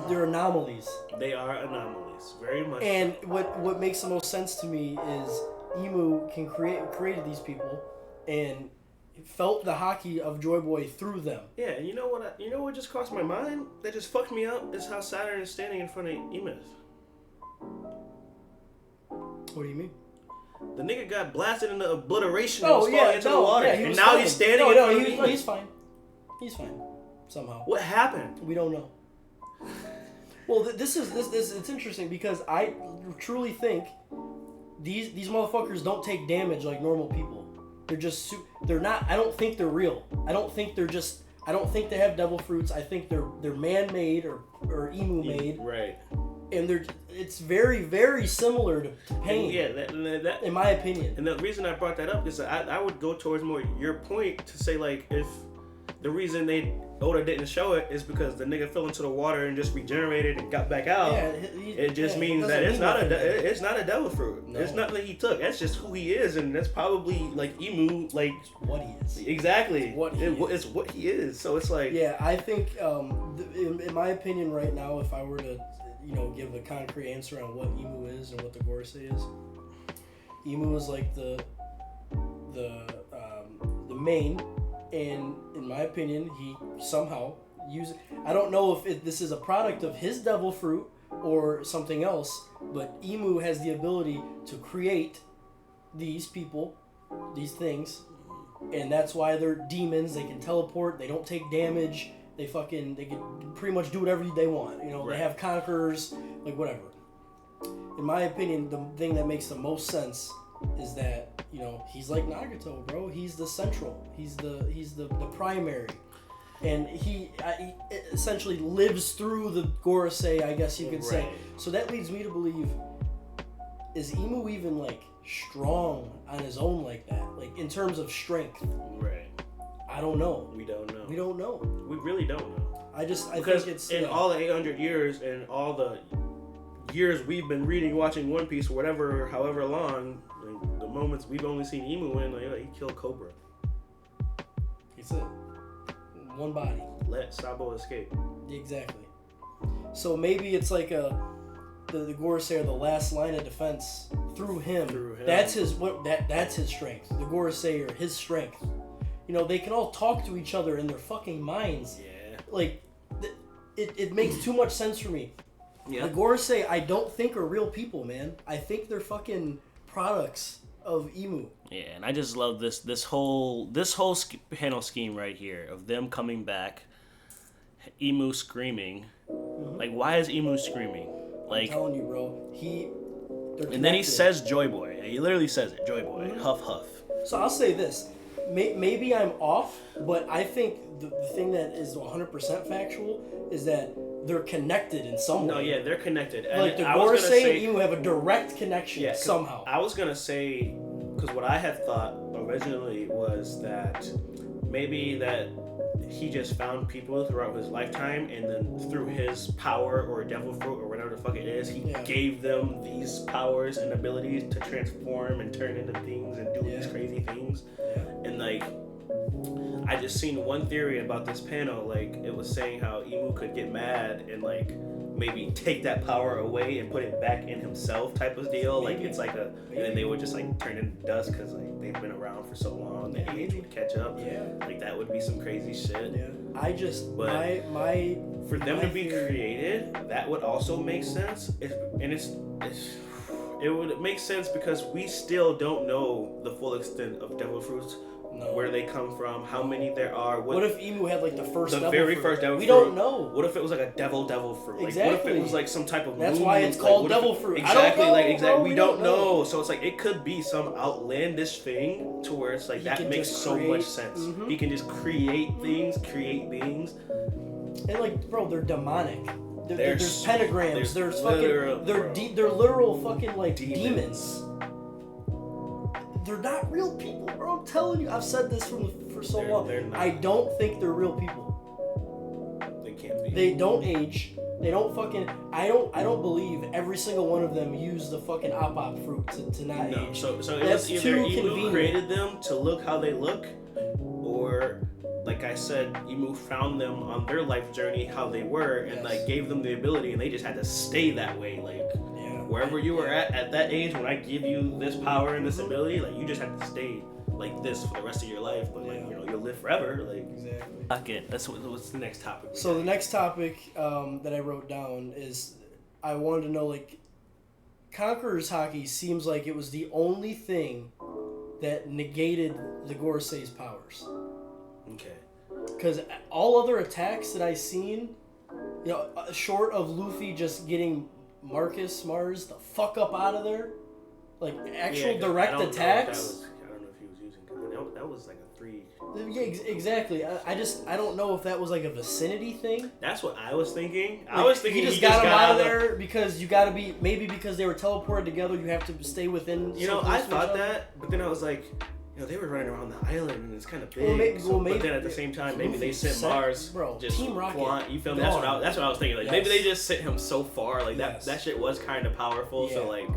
They're anomalies. They are anomalies, very much. And what makes the most sense to me is Emu can created these people and felt the haki of Joy Boy through them. Yeah, and you know what just crossed my mind? That just fucked me up is how Saturn is standing in front of E-Myth. What do you mean? The nigga got blasted into obliteration and was falling into the water. Yeah, and now he's standing in front of E-Myth. He's fine. He's fine. Somehow. What happened? We don't know. Well, this it's interesting because I truly think these motherfuckers don't take damage like normal people. They're just they're not. I don't think they're real. I don't think they're just. I don't think they have devil fruits. I think they're man-made or emu-made. Right. And it's very, very similar to pain. That in my opinion. And the reason I brought that up is that I would go towards more your point to say, like, if the reason Oda didn't show it is because the nigga fell into the water and just regenerated and got back out. Yeah, it just means that it's not a devil fruit. No. It's nothing he took. That's just who he is, and that's probably like emu, like what he is. Exactly. It's what he is. So it's like I think in my opinion right now, if I were to give a concrete answer on what emu is and what the Gorosei is, emu is like the main. And in my opinion, he somehow I don't know if this is a product of his devil fruit or something else, but emu has the ability to create these people, these things, and that's why they're demons. They can teleport. They don't take damage. They can pretty much do whatever they want. Right. They have conquerors, like whatever. In my opinion, the thing that makes the most sense is that he's like Nagato, bro. He's the central. He's the primary, and he essentially lives through the Gorosei, I guess you could say. So that leads me to believe: is Emu even like strong on his own like that? Like in terms of strength? Right. I don't know. We don't know. We don't know. We really don't know. I think it's in all the 800 years and all the years we've been reading, watching One Piece, or whatever, however long. The moments we've only seen Emu in, like, he killed Cobra. That's it. One body. Let Sabo escape. Exactly. So maybe it's like the Gorosei are the last line of defense through him. That's his that's his strength. The Gorosei are his strength. They can all talk to each other in their fucking minds. Yeah. Like it makes too much sense for me. Yeah. The Gorosei I don't think are real people, man. I think they're fucking products of emu. Yeah, and I just love this whole panel scheme right here of them coming back, emu screaming. Mm-hmm. Like, why is emu screaming? Like, I'm telling you, bro. And then he says "Joy Boy." He literally says it, "Joy Boy." Mm-hmm. Huff huff. So I'll say this. Maybe I'm off, but I think the thing that is 100% factual is that they're connected in some way. No, yeah, they're connected. Like the Gorosei and Emu have a direct connection somehow. I was going to say, because what I had thought originally was that maybe that he just found people throughout his lifetime, and then through his power or devil fruit or whatever the fuck it is, he gave them these powers and abilities to transform and turn into things and do these crazy things. Yeah. And like, I just seen one theory about this panel, like it was saying how Emu could get mad and like maybe take that power away and put it back in himself type of deal. Maybe. Like it's like and then they would just like turn into dust because like they've been around for so long, the age would catch up. Yeah, like that would be some crazy shit. Yeah, I just for them to be created, that would also make sense. It would make sense because we still don't know the full extent of devil fruits. No. Where they come from, how many there are. What if Emu had like the first devil fruit? We don't know. What if it was like a devil fruit? Like, exactly. What if it was like some type of That's why it's called devil fruit. Exactly. Bro, we don't know. So it's like it could be some outlandish thing to where it's like that makes so much sense. Mm-hmm. He can just create create beings. And like, bro, they're demonic. There's pentagrams. There's fucking. They're literal fucking like demons. They're not real people, bro. I'm telling you. I've said this for so long. I don't think they're real people. They can't be. They don't age. They don't fucking. I don't believe every single one of them used the fucking op fruit to not age. So it was either Emu created them to look how they look, or like I said, Emu found them on their life journey how they were and like gave them the ability, and they just had to stay that way, like. Wherever you were at that age, when I give you this power and this ability, like you just have to stay like this for the rest of your life. But like you'll live forever. Like exactly. Okay, what's the next topic? So the next topic that I wrote down is I wanted to know like Conqueror's Haki seems like it was the only thing that negated the Gorosei's powers. Okay. Because all other attacks that I seen You know, short of Luffy just getting Mars the fuck up out of there, like actual direct attacks. I don't know if he was using that was like a 3. Yeah, exactly. I don't know if that was like a vicinity thing. That's what I was thinking. Like, I was thinking he just got him out of there because you got to be, maybe because they were teleported together, you have to stay within. You know, I thought that, but then I was like, you know, they were running around the island and it's kind of big. But then at the same time, maybe they sent Mars. Bro, just Team Rocket. You feel me? That's what I was thinking. Like maybe they just sent him so far. Like that shit was kind of powerful. Yeah. So like.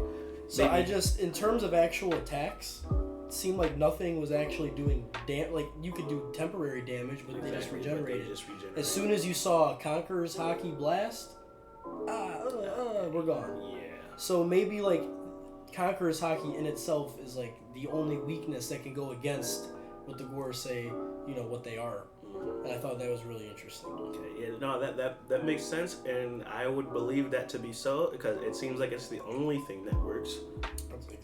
So maybe. I just, in terms of actual attacks, it seemed like nothing was actually doing like you could do temporary damage, but they just regenerated. As soon as you saw Conqueror's Hockey Blast, we're gone. Yeah. So maybe like Conqueror's Hockey in itself is like the only weakness that can go against what the Gors say, you know, what they are. And I thought that was really interesting. Okay, yeah, no, that makes sense, and I would believe that to be so because it seems like it's the only thing that works.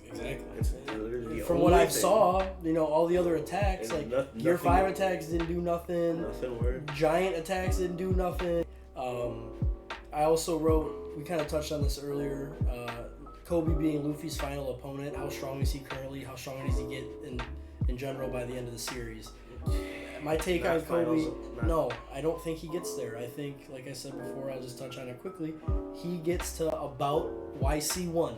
Exactly. It's literally from what I saw, you know, all the other attacks, like Gear 5 attacks didn't do nothing. Nothing worked. Giant attacks didn't do nothing. I also wrote, we kind of touched on this earlier, Kobe being Luffy's final opponent. How strong is he currently? How strong does he get in general by the end of the series? My take on Kobe, no, I don't think he gets there. I think, like I said before, I'll just touch on it quickly. He gets to about YC1,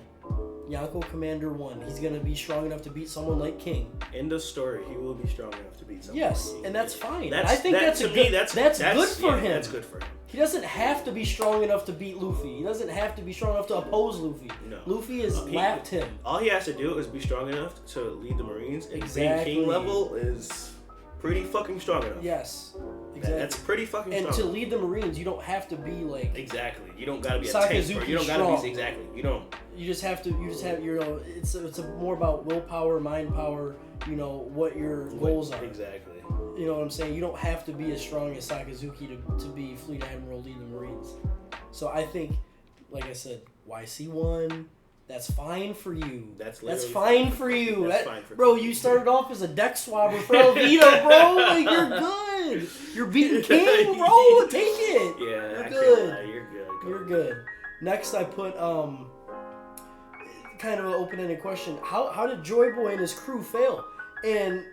Yonko Commander 1. He's going to be strong enough to beat someone like King. End of story. He will be strong enough to beat someone like King. And that's fine. I think that's good for him. That's good for him. He doesn't have to be strong enough to beat Luffy. He doesn't have to be strong enough to oppose Luffy. No. Luffy has lapped him. All he has to do is be strong enough to lead the Marines. And being King level is pretty fucking strong enough. Yes. Exactly. That's pretty fucking strong. And to lead the Marines, you don't have to be like... Exactly. You don't gotta be a tank. You don't gotta be... Exactly. You don't... You just have, you know, it's more about willpower, mind power, you know, what your goals are. Exactly. You know what I'm saying? You don't have to be as strong as Sakazuki to be Fleet Admiral, lead the Marines. So I think, like I said, YC1, that's fine for you. That's fine for you. That's fine for bro, you started off as a deck swabber for Elvita, bro. Like, you're good. You're beating King, bro. Take it. Yeah, you're good. You're good. You're good. Next, I put kind of an open-ended question. How did Joy Boy and his crew fail? And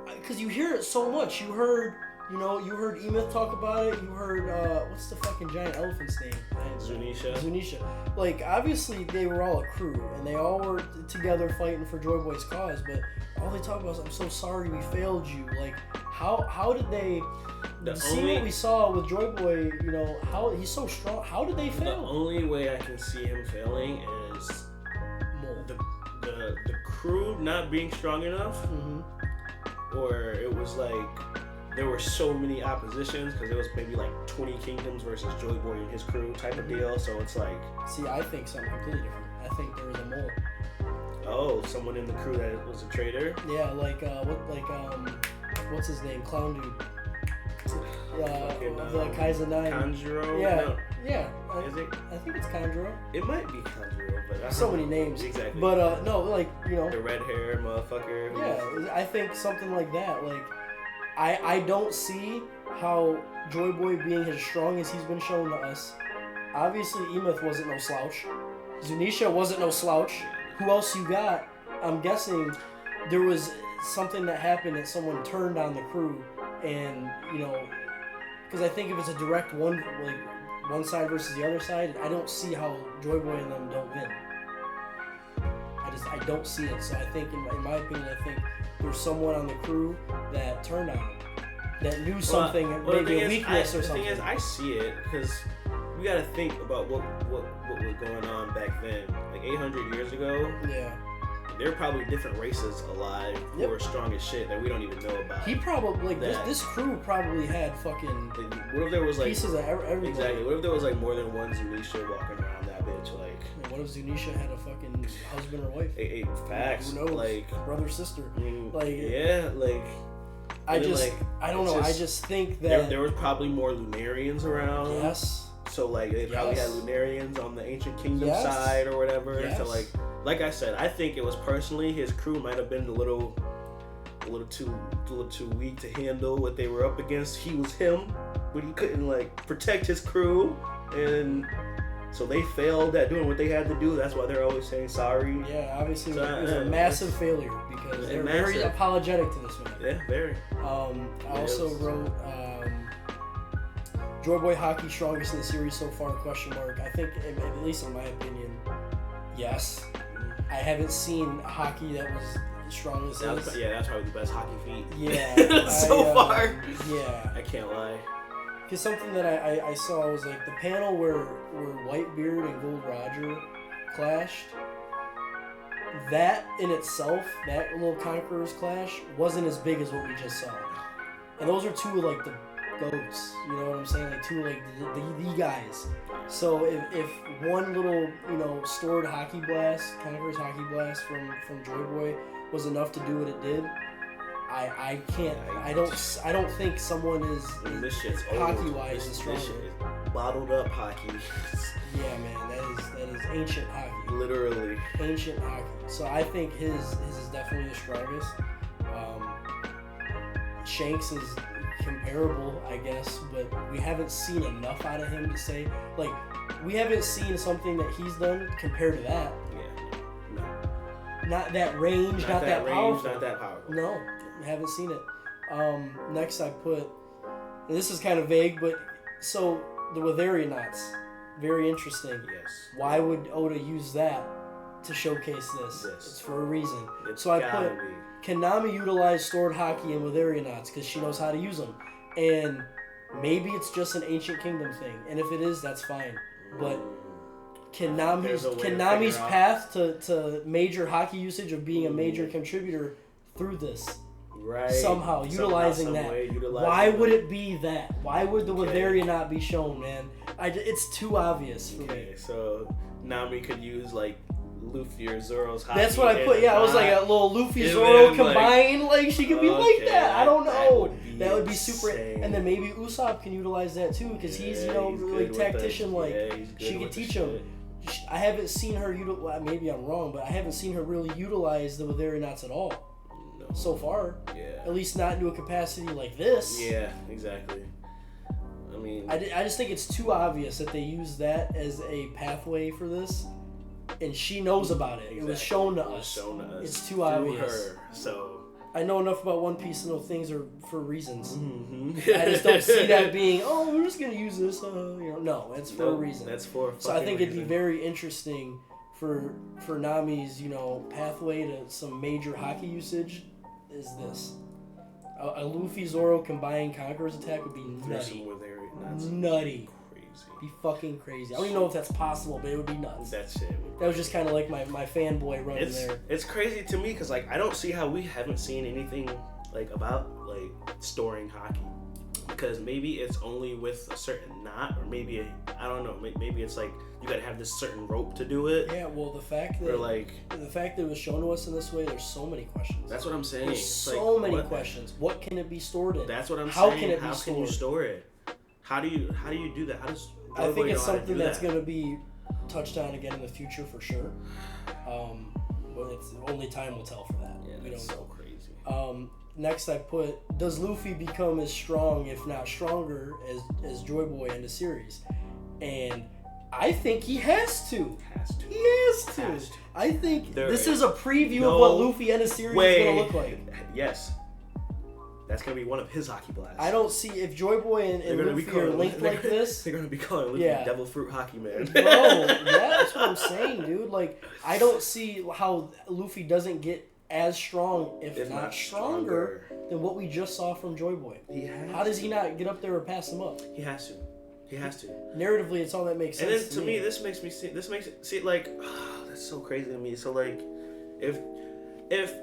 because you hear it so much, you heard Emeth talk about it. You heard what's the fucking giant elephant's name? Zunisha. Like, obviously they were all a crew and they all were together fighting for Joy Boy's cause. But all they talk about is, "I'm so sorry we failed you." Like, how did they? What we saw with Joy Boy, you know, how he's so strong. How did they fail? The only way I can see him failing is the crew not being strong enough, or it was like there were so many oppositions because it was maybe like 20 kingdoms versus Joy Boy and his crew type of deal. So it's like, see, I think something completely different. I think there was a mole. Oh, someone in the crew that was a traitor. Yeah, what's his name? Clown dude. The Kaizen 9. Kanjuro? Yeah. No. Yeah. Is it? I think it's Kanjuro. It might be Kanjuro, but I don't so know. many names. Exactly. But no, like, you know. The red hair motherfucker. Yeah, I think something like that. Like, I don't see how Joy Boy being as strong as he's been shown to us. Obviously, Emeth wasn't no slouch. Zunisha wasn't no slouch. Who else you got? I'm guessing there was something that happened that someone turned on the crew, and, you know, because I think if it's a direct one side versus the other side, I don't see how Joy Boy and them don't win. I don't see it. So I think, in my opinion, I think there's someone on the crew that turned on him, that knew something, maybe a weakness or something. The thing is, I see it because we got to think about what was going on back then, like 800 years ago. Yeah. There are probably different races alive who are strong as shit that we don't even know about. He probably, this crew probably had fucking what if there was like pieces of everybody. Exactly. What if there was like more than one Zunisha walking around that bitch? Like, what if Zunisha had a fucking husband or wife? Facts. Who knows? Like, brother, sister. I don't know. I just think that there was probably more Lunarians around. Yes. So like they probably had Lunarians on the ancient kingdom side or whatever. Yes. So like I said, I think it was personally his crew might have been a little too weak to handle what they were up against. He was him. but he couldn't like protect his crew, and so they failed at doing what they had to do. That's why they're always saying sorry. Yeah, obviously it was a massive failure because they're very apologetic to this man. Yeah, very. I also wrote Joy Boy Hockey strongest in the series so far? Question mark. I think, at least in my opinion, yes. I haven't seen hockey that was as strong as this. Yeah, that's probably the best hockey feat. Yeah, so far. Yeah, I can't lie. Because something that I saw was like the panel where Whitebeard and Gold Roger clashed. That in itself, that little Conquerors clash, wasn't as big as what we just saw. And those are two of like the goats, you know what I'm saying? Like two like the guys. So if one little, stored hockey blast, Conquerors hockey blast from Joy Boy was enough to do what it did, I can't. I don't think someone is this shit's hockey wise is stronger. This shit is bottled up hockey. Yeah, man, that is ancient hockey. Literally ancient hockey. So I think his is definitely the strongest. Shanks is comparable, I guess, but we haven't seen enough out of him to say like we haven't seen something that he's done compared to that. Yeah, no. Not that range, not that powerful. Not that powerful. No. I haven't seen it. Next I put, and this is kind of vague, but so the Witharianots, very interesting. Yes. Why would Oda use that to showcase this? Yes. It's for a reason. So I put, can Nami utilize stored hockey in Witharianots because she knows how to use them? And maybe it's just an Ancient Kingdom thing, and if it is, that's fine. But can Nami's path to major hockey usage of being a major contributor through this? Right. Somehow utilizing that. Why would it be that? Why would the Witharian not be shown, man? It's too obvious for me. So Nami could use like Luffy or Zoro's hockey. That's what I put. Yeah, I was like a little Luffy Zoro combined. Like she could be like that. I don't know. That would be super. And then maybe Usopp can utilize that too because he's really tactician. Like she could teach him. I haven't seen her utilize. Maybe I'm wrong, but I haven't seen her really utilize the Witharianots at all. So far, at least not into a capacity like this. Yeah, exactly. I mean, I just think it's too obvious that they use that as a pathway for this, and she knows about it. Exactly. It was shown to us. It's too obvious. Her, so I know enough about One Piece to know things are for reasons. Mm-hmm. I just don't see that being, we're just gonna use this. No, it's for a reason. That's for. So I think it'd be very interesting for Nami's pathway to some major hockey usage. Is this a Luffy Zoro combined Conqueror's attack would be nutty. Nutty. Crazy. Be fucking crazy. I don't even know if that's possible, but it would be nuts. That shit. That was just kind of like my fanboy running there. It's crazy to me because I don't see how we haven't seen anything about storing hockey. Because maybe it's only with a certain knot, or maybe I don't know. Maybe it's like you gotta have this certain rope to do it. Yeah, well, the fact that it was shown to us in this way, there's so many questions. That's what I'm saying. There's so many questions. What can it be stored in? That's what I'm saying. How can you store it? How do you do that? How does I think it's something that's gonna be touched on again in the future for sure. But it's only time will tell for that. Yeah, we don't know. So crazy. Next I put, does Luffy become as strong, if not stronger, as Joy Boy in the series? And I think he has to. He has to. I think this is a preview of what Luffy and the series is going to look like. Yes. That's going to be one of his hockey blasts. I don't see, if Joy Boy and Luffy are linked like this. They're going to be calling Luffy Devil Fruit Hockey Man. Bro, that's what I'm saying, dude. Like, I don't see how Luffy doesn't get as strong, if not stronger, than what we just saw from Joy Boy. How does he not get up there or pass him up? He has to. Narratively, it's all that makes sense. And then to me, this makes it see like, that's so crazy to me. So like, if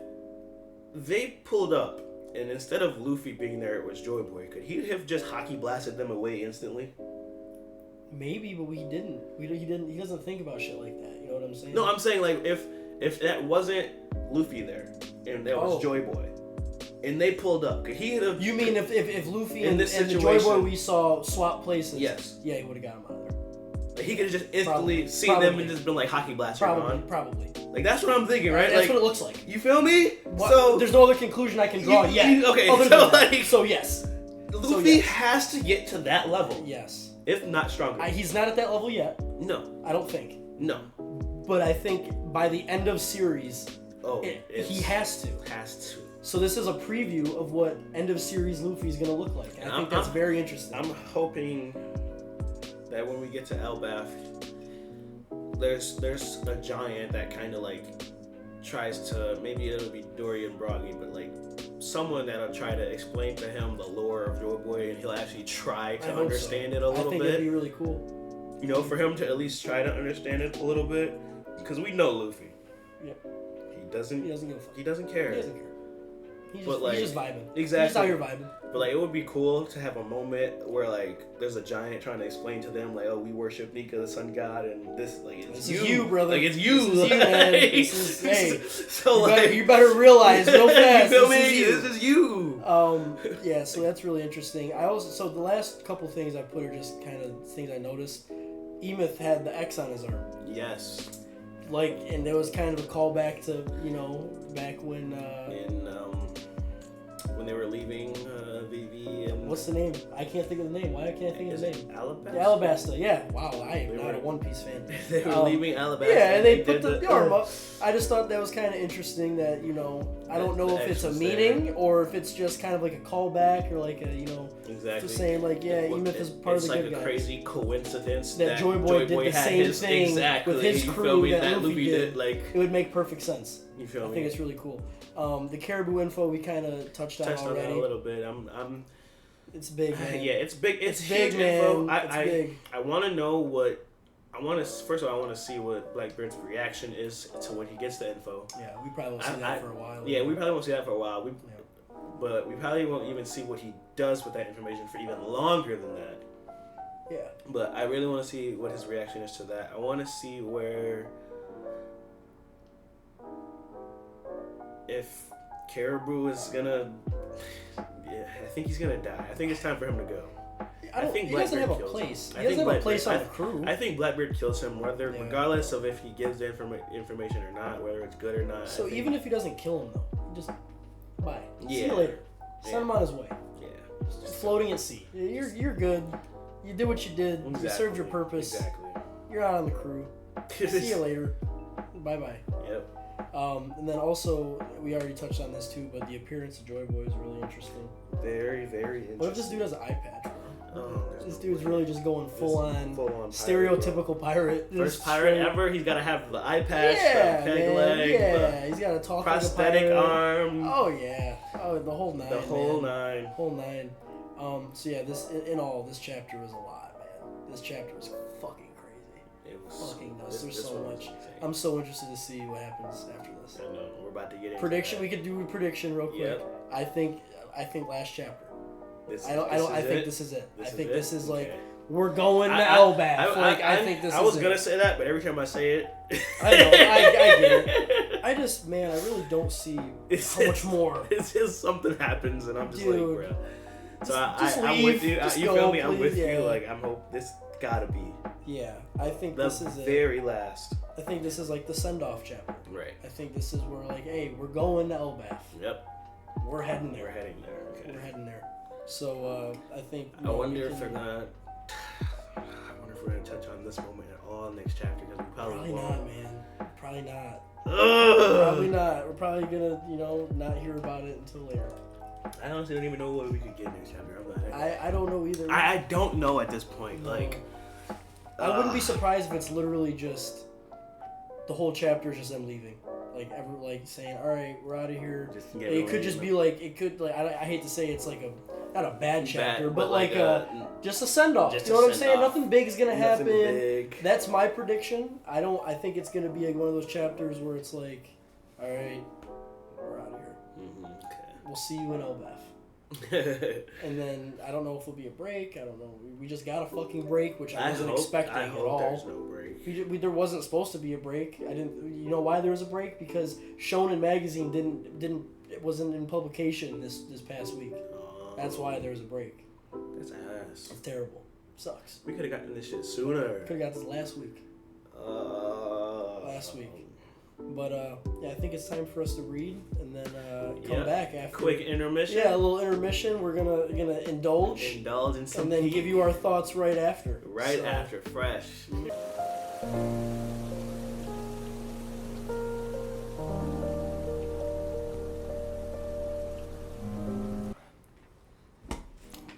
they pulled up and instead of Luffy being there, it was Joy Boy, could he have just hockey blasted them away instantly? Maybe, but he didn't. He doesn't think about shit like that. You know what I'm saying? No, I'm saying like if that wasn't Luffy there and that was Joy Boy, and they pulled up, could he have? You mean if Luffy and the Joy Boy we saw swap places? Yes. Yeah, he would have got him out of there. Like, he could have just instantly seen them and just been like hockey blast. Probably. Like that's what I'm thinking, right? That's like, what it looks like. You feel me? So there's no other conclusion I can draw yet. Okay. So yes. Luffy has to get to that level. Yes. If not stronger. He's not at that level yet. No. I don't think. No. But I think by the end of series, he has to. Has to. So this is a preview of what end of series Luffy's gonna look like. And I think that's very interesting. I'm hoping that when we get to ELBAF, there's a giant that kind of like tries to, maybe it'll be Dorian Broggy, but like someone that'll try to explain to him the lore of Joy Boy, and he'll actually try to understand it a little bit. I think that'd be really cool. You know, for him to at least try to understand it a little bit, because we know Luffy. Yeah. He doesn't give a fuck. He doesn't care. He doesn't care. He's just vibing. Exactly. He's just out here vibing. But like, it would be cool to have a moment where like there's a giant trying to explain to them like, oh, we worship Nika, the sun god, and this like this is you, brother. Like it's you, this is you, man. This is, hey, so you better realize real fast. You feel me? This is you. Yeah. So that's really interesting. So the last couple things I put are just kind of things I noticed. Emeth had the X on his arm. Yes. Like, and there was kind of a callback to back when. When they were leaving Vivi and... What's the name? I can't think of the name. Why I can't think of the name? Alabasta? Alabasta, yeah. Wow, I am not a One Piece fan. They were leaving Alabasta. Yeah, and they put the arm up. I just thought that was kind of interesting that, I don't know if it's a meaning or if it's just kind of like a callback or like a, exactly. Just saying like, yeah, Emeth is part of the good guys. It's like a crazy coincidence that Joy Boy did the same thing with his crew that Luffy did. Like, it would make perfect sense. You feel me? I think it's really cool. The Caribou info we kind of touched on already. On that a little bit. It's big, man. Yeah, it's big. It's big, huge man. info. It's big. I want to know what. First of all, I want to see what Blackbeard's reaction is to when he gets the info. Yeah, we probably won't see that for a while. Yeah, we probably won't see that for a while. But we probably won't even see what he does with that information for even longer than that. Yeah. But I really want to see what his reaction is to that. I want to see where. If Caribou is gonna, I think he's gonna die. I think it's time for him to go. He doesn't have a place. He doesn't have a place on the crew. I think Blackbeard kills him, regardless of if he gives the information or not, whether it's good or not. So even if he doesn't kill him, though, just bye. Yeah. See you later. Send him on his way. Yeah. Just floating at sea. You're good. You did what you did. Exactly. You served your purpose. Exactly. You're out on the crew. See you later. Bye bye. Yep. And then also, we already touched on this too, but the appearance of Joy Boy is really interesting. Very, very interesting. What if this dude has an eye patch, bro? Oh, this dude's really just going full on stereotypical pirate. First pirate ever. He's got to have the eye patch, the peg leg, he's got to talk prosthetic like a pirate. arm. Oh yeah, the whole nine. The whole nine. Whole nine. So yeah, this chapter was a lot, man. This chapter was fucking crazy. It was fucking nuts. There's so much. Insane. I'm so interested to see what happens after this. I know. We're about to get into prediction. That. We could do a prediction real quick. Yep. I think last chapter. I think this is it. I think this is like we're going to ELBAF. I think this is it. I was gonna say that, but every time I say it, I know. I get it. I really don't see how much more. It's just something happens, and I'm just like, bro. So I'm with you. You feel me? I'm with you. Like I'm hope this gotta be. Yeah, I think this is the very last. I think this is like the send-off chapter. Right. I think this is where like, hey, we're going to ELBAF. Yep. We're heading there. Okay. We're heading there. So I think. I wonder if we're gonna touch on this moment at all next chapter because we probably won't. Not, man. Probably not. Probably not. We're probably gonna not hear about it until later. I honestly don't even know what we could get next chapter. I don't know either. I don't know at this point. No. Like. I wouldn't be surprised if it's literally just the whole chapter is just them leaving, like saying, "All right, we're out of here." It could just be like I hate to say it's like not a bad chapter, but like just a send off. You know what I'm saying? Nothing big is gonna happen. Big. That's my prediction. I think it's gonna be like one of those chapters where it's like, "All right, we're out of here. Mm-hmm. Okay. We'll see you in ELBAF." And then I don't know if it'll be a break. I don't know. We just got a fucking break, which I wasn't expecting at all. There's no break. There wasn't supposed to be a break. I didn't. You know why there was a break? Because Shonen magazine it wasn't in publication this past week. That's why there was a break. That's ass. It's terrible. Sucks. We could have gotten this shit sooner. Could have got this last week. Last week. But yeah, I think it's time for us to read and then come back after. Quick intermission. Yeah, a little intermission. We're gonna indulge in some and then give you our thoughts right after. After, fresh.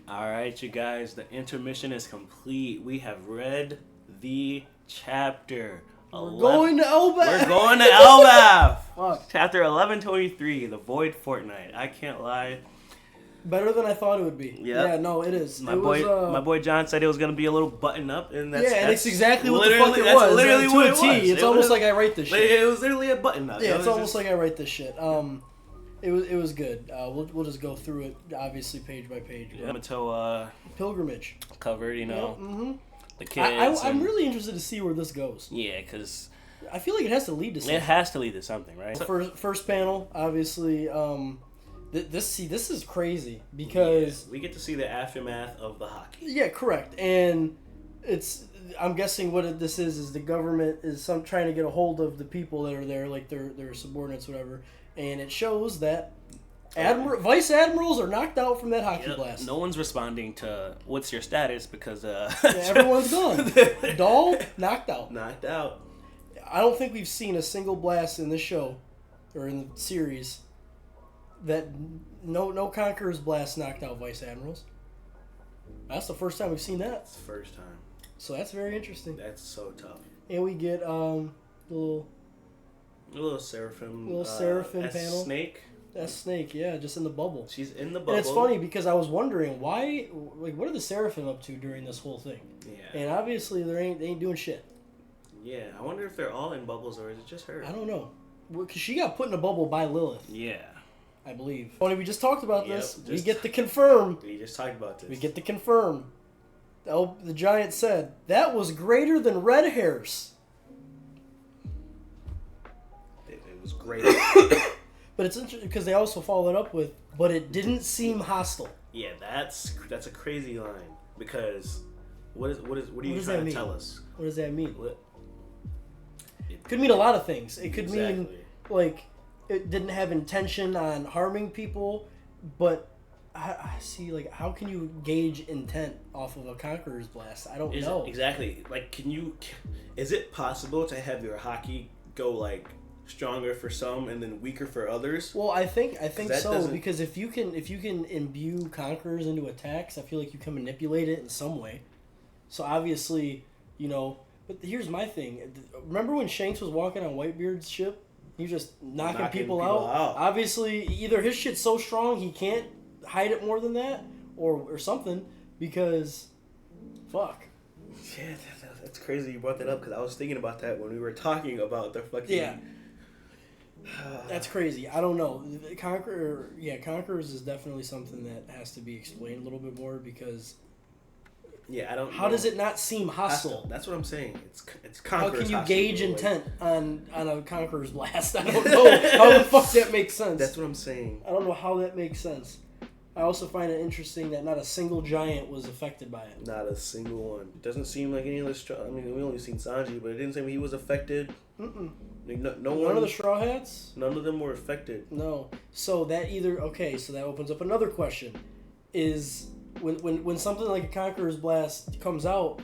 All right, you guys, the intermission is complete. We have read the chapter. We're going to ELBAF. We're going to ELBAF. Fuck. Chapter 1123, The Void Fortnight. I can't lie. Better than I thought it would be. Yep. Yeah, no, it is. My boy John said it was going to be a little button up. And it's exactly what the fuck it was. Literally what it was. It's almost like I write this shit. It was literally a button up. Yeah, it's almost like I write this shit. It was good. We'll just go through it, obviously, page by page. Yeah, until Pilgrimage. Covered, Yep, mm-hmm. The kids. I'm really interested to see where this goes. Yeah, because I feel like it has to lead to something. It has to lead to something, right? First panel, obviously. This is crazy because we get to see the aftermath of the hockey. Yeah, correct. And I'm guessing what this is the government is trying to get a hold of the people that are there, like their subordinates, whatever. And it shows that vice admirals are knocked out from that hockey blast. No one's responding to what's your status because everyone's gone. Dahl knocked out. Knocked out. I don't think we've seen a single blast in this show or in the series that no Conqueror's blast knocked out vice admirals. That's the first time we've seen that. It's the first time. So that's very interesting. That's so tough. And we get little seraphim. Little seraphim panel. Snake. That's Snake, yeah, just in the bubble. She's in the bubble. And it's funny because I was wondering why, like, what are the seraphim up to during this whole thing? Yeah. And obviously they ain't doing shit. Yeah, I wonder if they're all in bubbles or is it just her? I don't know, because she got put in a bubble by Lilith. Yeah. I believe. Funny, we just talked about this. We get to confirm. We just talked about this. We get to confirm. The giant said that was greater than red hairs. It was great. But it's interesting because they also follow it up with, but it didn't seem hostile. Yeah, that's a crazy line because what are you trying to tell us? What does that mean? What? It could mean a lot of things. It could mean like it didn't have intention on harming people, but I see, like, how can you gauge intent off of a Conqueror's blast? I don't know. Exactly. Like, is it possible to have your hockey go, like, stronger for some and then weaker for others? Well, I think so, because if you can imbue Conquerors into attacks, I feel like you can manipulate it in some way. So obviously, but here's my thing. Remember when Shanks was walking on Whitebeard's ship? He was just knocking people out. Obviously, either his shit's so strong he can't hide it more than that, or something, because fuck. Yeah, that's crazy you brought that up because I was thinking about that when we were talking about the fucking. Yeah. That's crazy. I don't know. Conquerors is definitely something that has to be explained a little bit more because. Yeah, I don't. How does it not seem hostile? That's what I'm saying. It's Conquerors. How can you gauge intent on a Conqueror's blast? I don't know how the fuck that makes sense. That's what I'm saying. I don't know how that makes sense. I also find it interesting that not a single giant was affected by it. Not a single one. It doesn't seem like any of the I mean, we only seen Sanji, but it didn't seem he was affected. Mm-mm. Like, None of the Straw Hats? None of them were affected. No. So that so that opens up another question. Is when something like a Conqueror's Blast comes out,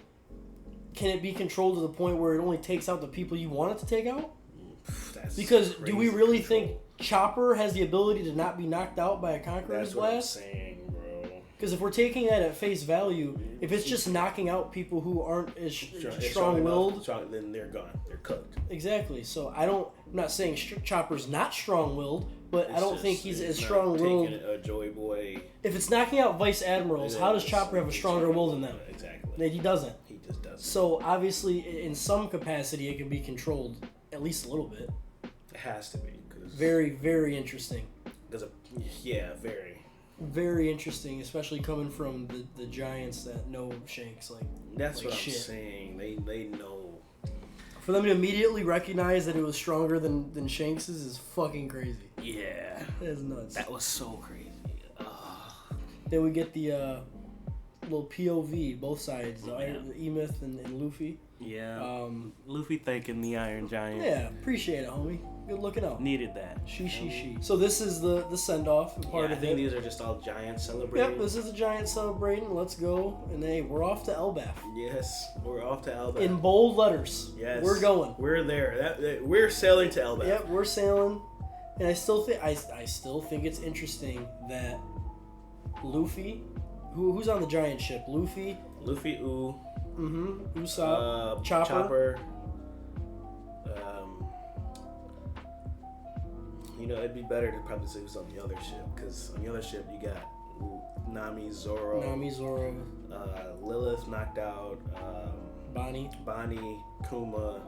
can it be controlled to the point where it only takes out the people you want it to take out? Because do we really think Chopper has the ability to not be knocked out by a Conqueror's Blast? That's what I'm saying, bro. Because if we're taking that at face value, if it's just knocking out people who aren't as strong-willed, then they're gone. They're cooked. Exactly. So I'm not saying Chopper's not strong-willed, but I don't think he's as strong-willed. Taking a Joy Boy. If it's knocking out Vice Admirals, how does Chopper have a stronger will than them? Exactly. He doesn't. He just doesn't. So obviously, in some capacity, it can be controlled at least a little bit. It has to be. Very, very interesting. Very. Very interesting, especially coming from the giants that know Shanks That's like what shit. I'm saying. They know. For them to immediately recognize that it was stronger than Shanks's is fucking crazy. Yeah. That is nuts. That was so crazy. Then we get the little POV, both sides, the E-Myth and Luffy. Yeah. Luffy thanking the Iron Giant. Yeah, appreciate it, homie. Good looking out. Needed that. She. So this is the send off part of it. I think these are just all giants celebrating. Yep, this is a giant celebrating. Let's go. And hey, we're off to ELBAF. Yes, we're off to ELBAF. In bold letters. Yes. We're going. We're there. We're sailing to ELBAF. Yep, we're sailing. And I still think it's interesting that Luffy, who's on the giant ship? Luffy, Usopp, Chopper. It'd be better to probably say who's on the other ship, because on the other ship you got Nami, Zoro, Lilith knocked out, Bonnie, Kuma,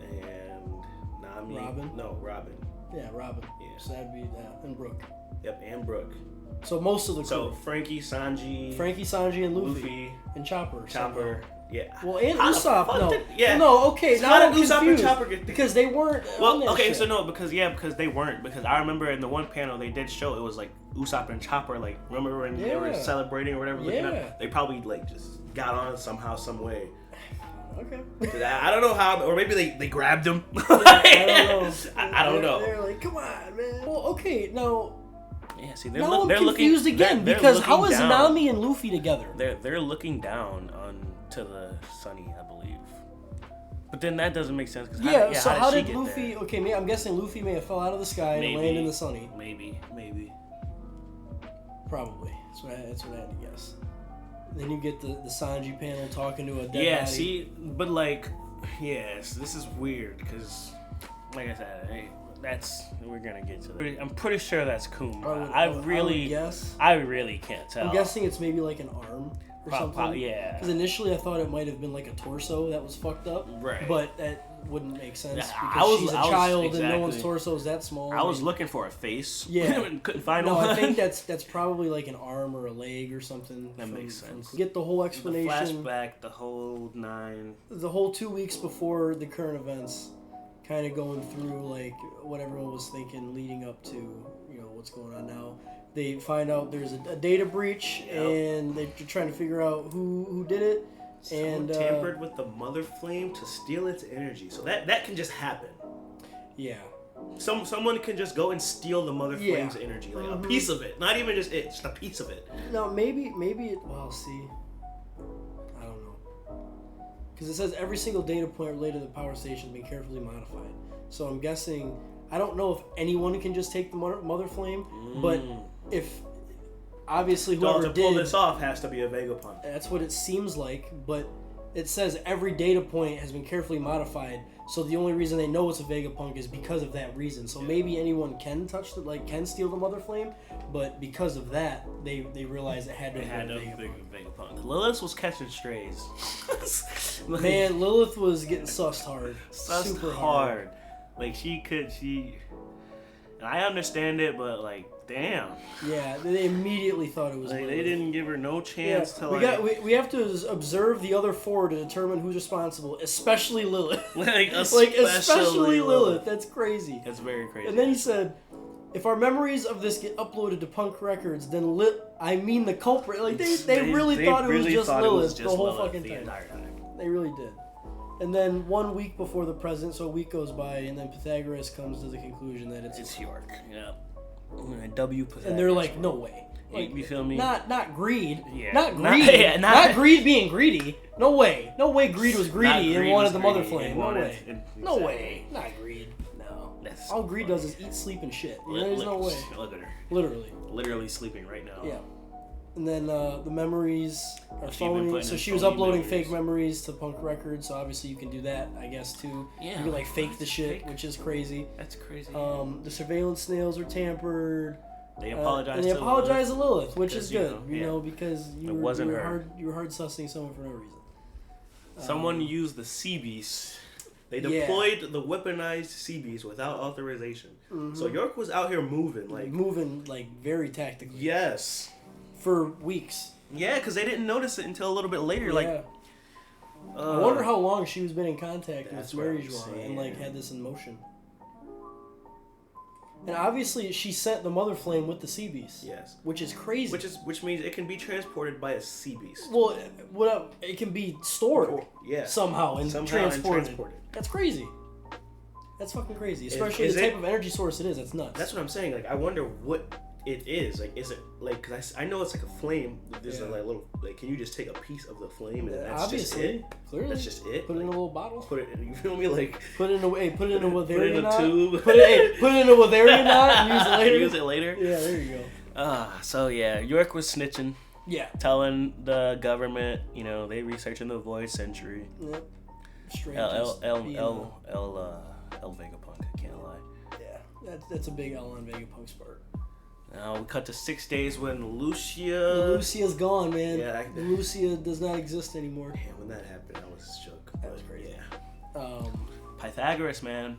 and Nami. Robin. Yeah, Robin. Yeah. So that'd be and Brooke. Yep, and Brooke. So most of the crew. So Frankie, Sanji, and Luffy. And Chopper. Yeah. Well, and Usopp, no. Yeah. Well, no, okay. So now how did Usopp and Chopper get... Because they weren't on that ship. So no, because they weren't. Because I remember in the one panel they did show it was like Usopp and Chopper, like, remember when they were celebrating or whatever, looking up, they probably like just got on somehow, some way. Okay. I don't know how, or maybe they grabbed him. I don't know. I don't know. They're like, come on, man. Well, okay, now... Yeah, see, they're confused again, because how is Nami and Luffy together? They're looking down to the Sunny, I believe. But then that doesn't make sense. Cause how did Luffy... There? Okay, I'm guessing Luffy may have fell out of the sky and landed in the Sunny. Maybe. Probably. That's what I had to guess. Then you get the Sanji panel talking to a dead body. Yeah, see, but like, yes, this is weird, because, like I said, we're gonna get to that. I'm pretty sure that's Kuma. I really can't tell. I'm guessing it's maybe like an arm or something. Yeah. Because initially I thought it might have been like a torso that was fucked up. Right. But that wouldn't make sense because she's a child and no one's torso is that small. I was looking for a face. Yeah. Couldn't find one. I think that's probably like an arm or a leg or something. That makes sense. Get the whole explanation. The flashback, the whole 9. The whole 2 weeks before the current events. Kind of going through like what everyone was thinking leading up to what's going on now. They find out there's a data breach and they're trying to figure out who did it. Someone tampered with the Mother Flame to steal its energy. So that can just happen. Yeah. Someone can just go and steal the Mother Flame's energy, like a piece of it. Not even just a piece of it. No, maybe it. Well, see. I don't know. Because it says every single data point related to the power station has been carefully modified. So I'm guessing, I don't know if anyone can just take the Mother Flame, but if obviously whoever to pull this off has to be a Vegapunk. That's what it seems like, but it says every data point has been carefully modified. So the only reason they know it's a Vegapunk is because of that reason. So maybe anyone can can steal the Mother Flame, but because of that, they realized it had to be Vegapunk. Lilith was catching strays. Man, Lilith was getting sussed hard. Super hard. Like and I understand it, but like, damn. Yeah, they immediately thought it was like, Lilith. They didn't give her no chance to we have to observe the other 4 to determine who's responsible, especially Lilith. especially Lilith. That's crazy. That's very crazy. And then he said, if our memories of this get uploaded to Punk Records, then the culprit. Like they really thought it was just Lilith the whole fucking time. They really did. And then 1 week before the present, so a week goes by, and then Pythagoras comes to the conclusion that it's York. Yeah. W Pythagoras. And they're like, no way. Like, you feel me? Not greed. Yeah. Not greed. Not greed being greedy. No way. No way greed was greedy and wanted the Mother Flame. No way. No way. Not greed. No. All greed does is eat, sleep, and shit. There's no way. Look at her. Literally sleeping right now. Yeah. And then the memories are phony. So she was uploading fake memories to Punk Records. So obviously you can do that, I guess, too. Yeah. You can fake the shit, which is crazy. That's crazy. The surveillance snails are tampered. They apologize. And they apologize to Lilith, which is good. Because you were hard sussing someone for no reason. Someone used the sea beast. They deployed the weaponized sea beast without authorization. Mm-hmm. So York was out here moving very tactically. Yes. For weeks. Yeah, because they didn't notice it until a little bit later. Yeah. I wonder how long she was been in contact with Mary Joie and had this in motion. And obviously, she sent the mother flame with the sea beast. Yes. Which is crazy. Which means it can be transported by a sea beast. Well, it can be stored. Somehow and transported. That's crazy. That's fucking crazy. Especially the type of energy source it is. That's nuts. That's what I'm saying. Like, I wonder what it is. Like, is it like? Because I know it's like a flame. There's like little. Like, can you just take a piece of the flame and that's obviously, just it? Clearly, that's just it. Put it in a little bottle. Put it. You feel me? Like put it in a Witherian put it in a tube. Put it in a Witherian knot and use it later. Use it later. Yeah, there you go. So yeah, York was snitching. Yeah. Telling the government, you know, they researching the Void Century. Yep. El Vegapunk, I can't lie. Yeah, that's a big L on Vegapunk's part. Now we cut to 6 days when Lucia's gone, man. Yeah, Lucia does not exist anymore. Yeah, when that happened, I was shook. That was crazy. Yeah. Pythagoras, man.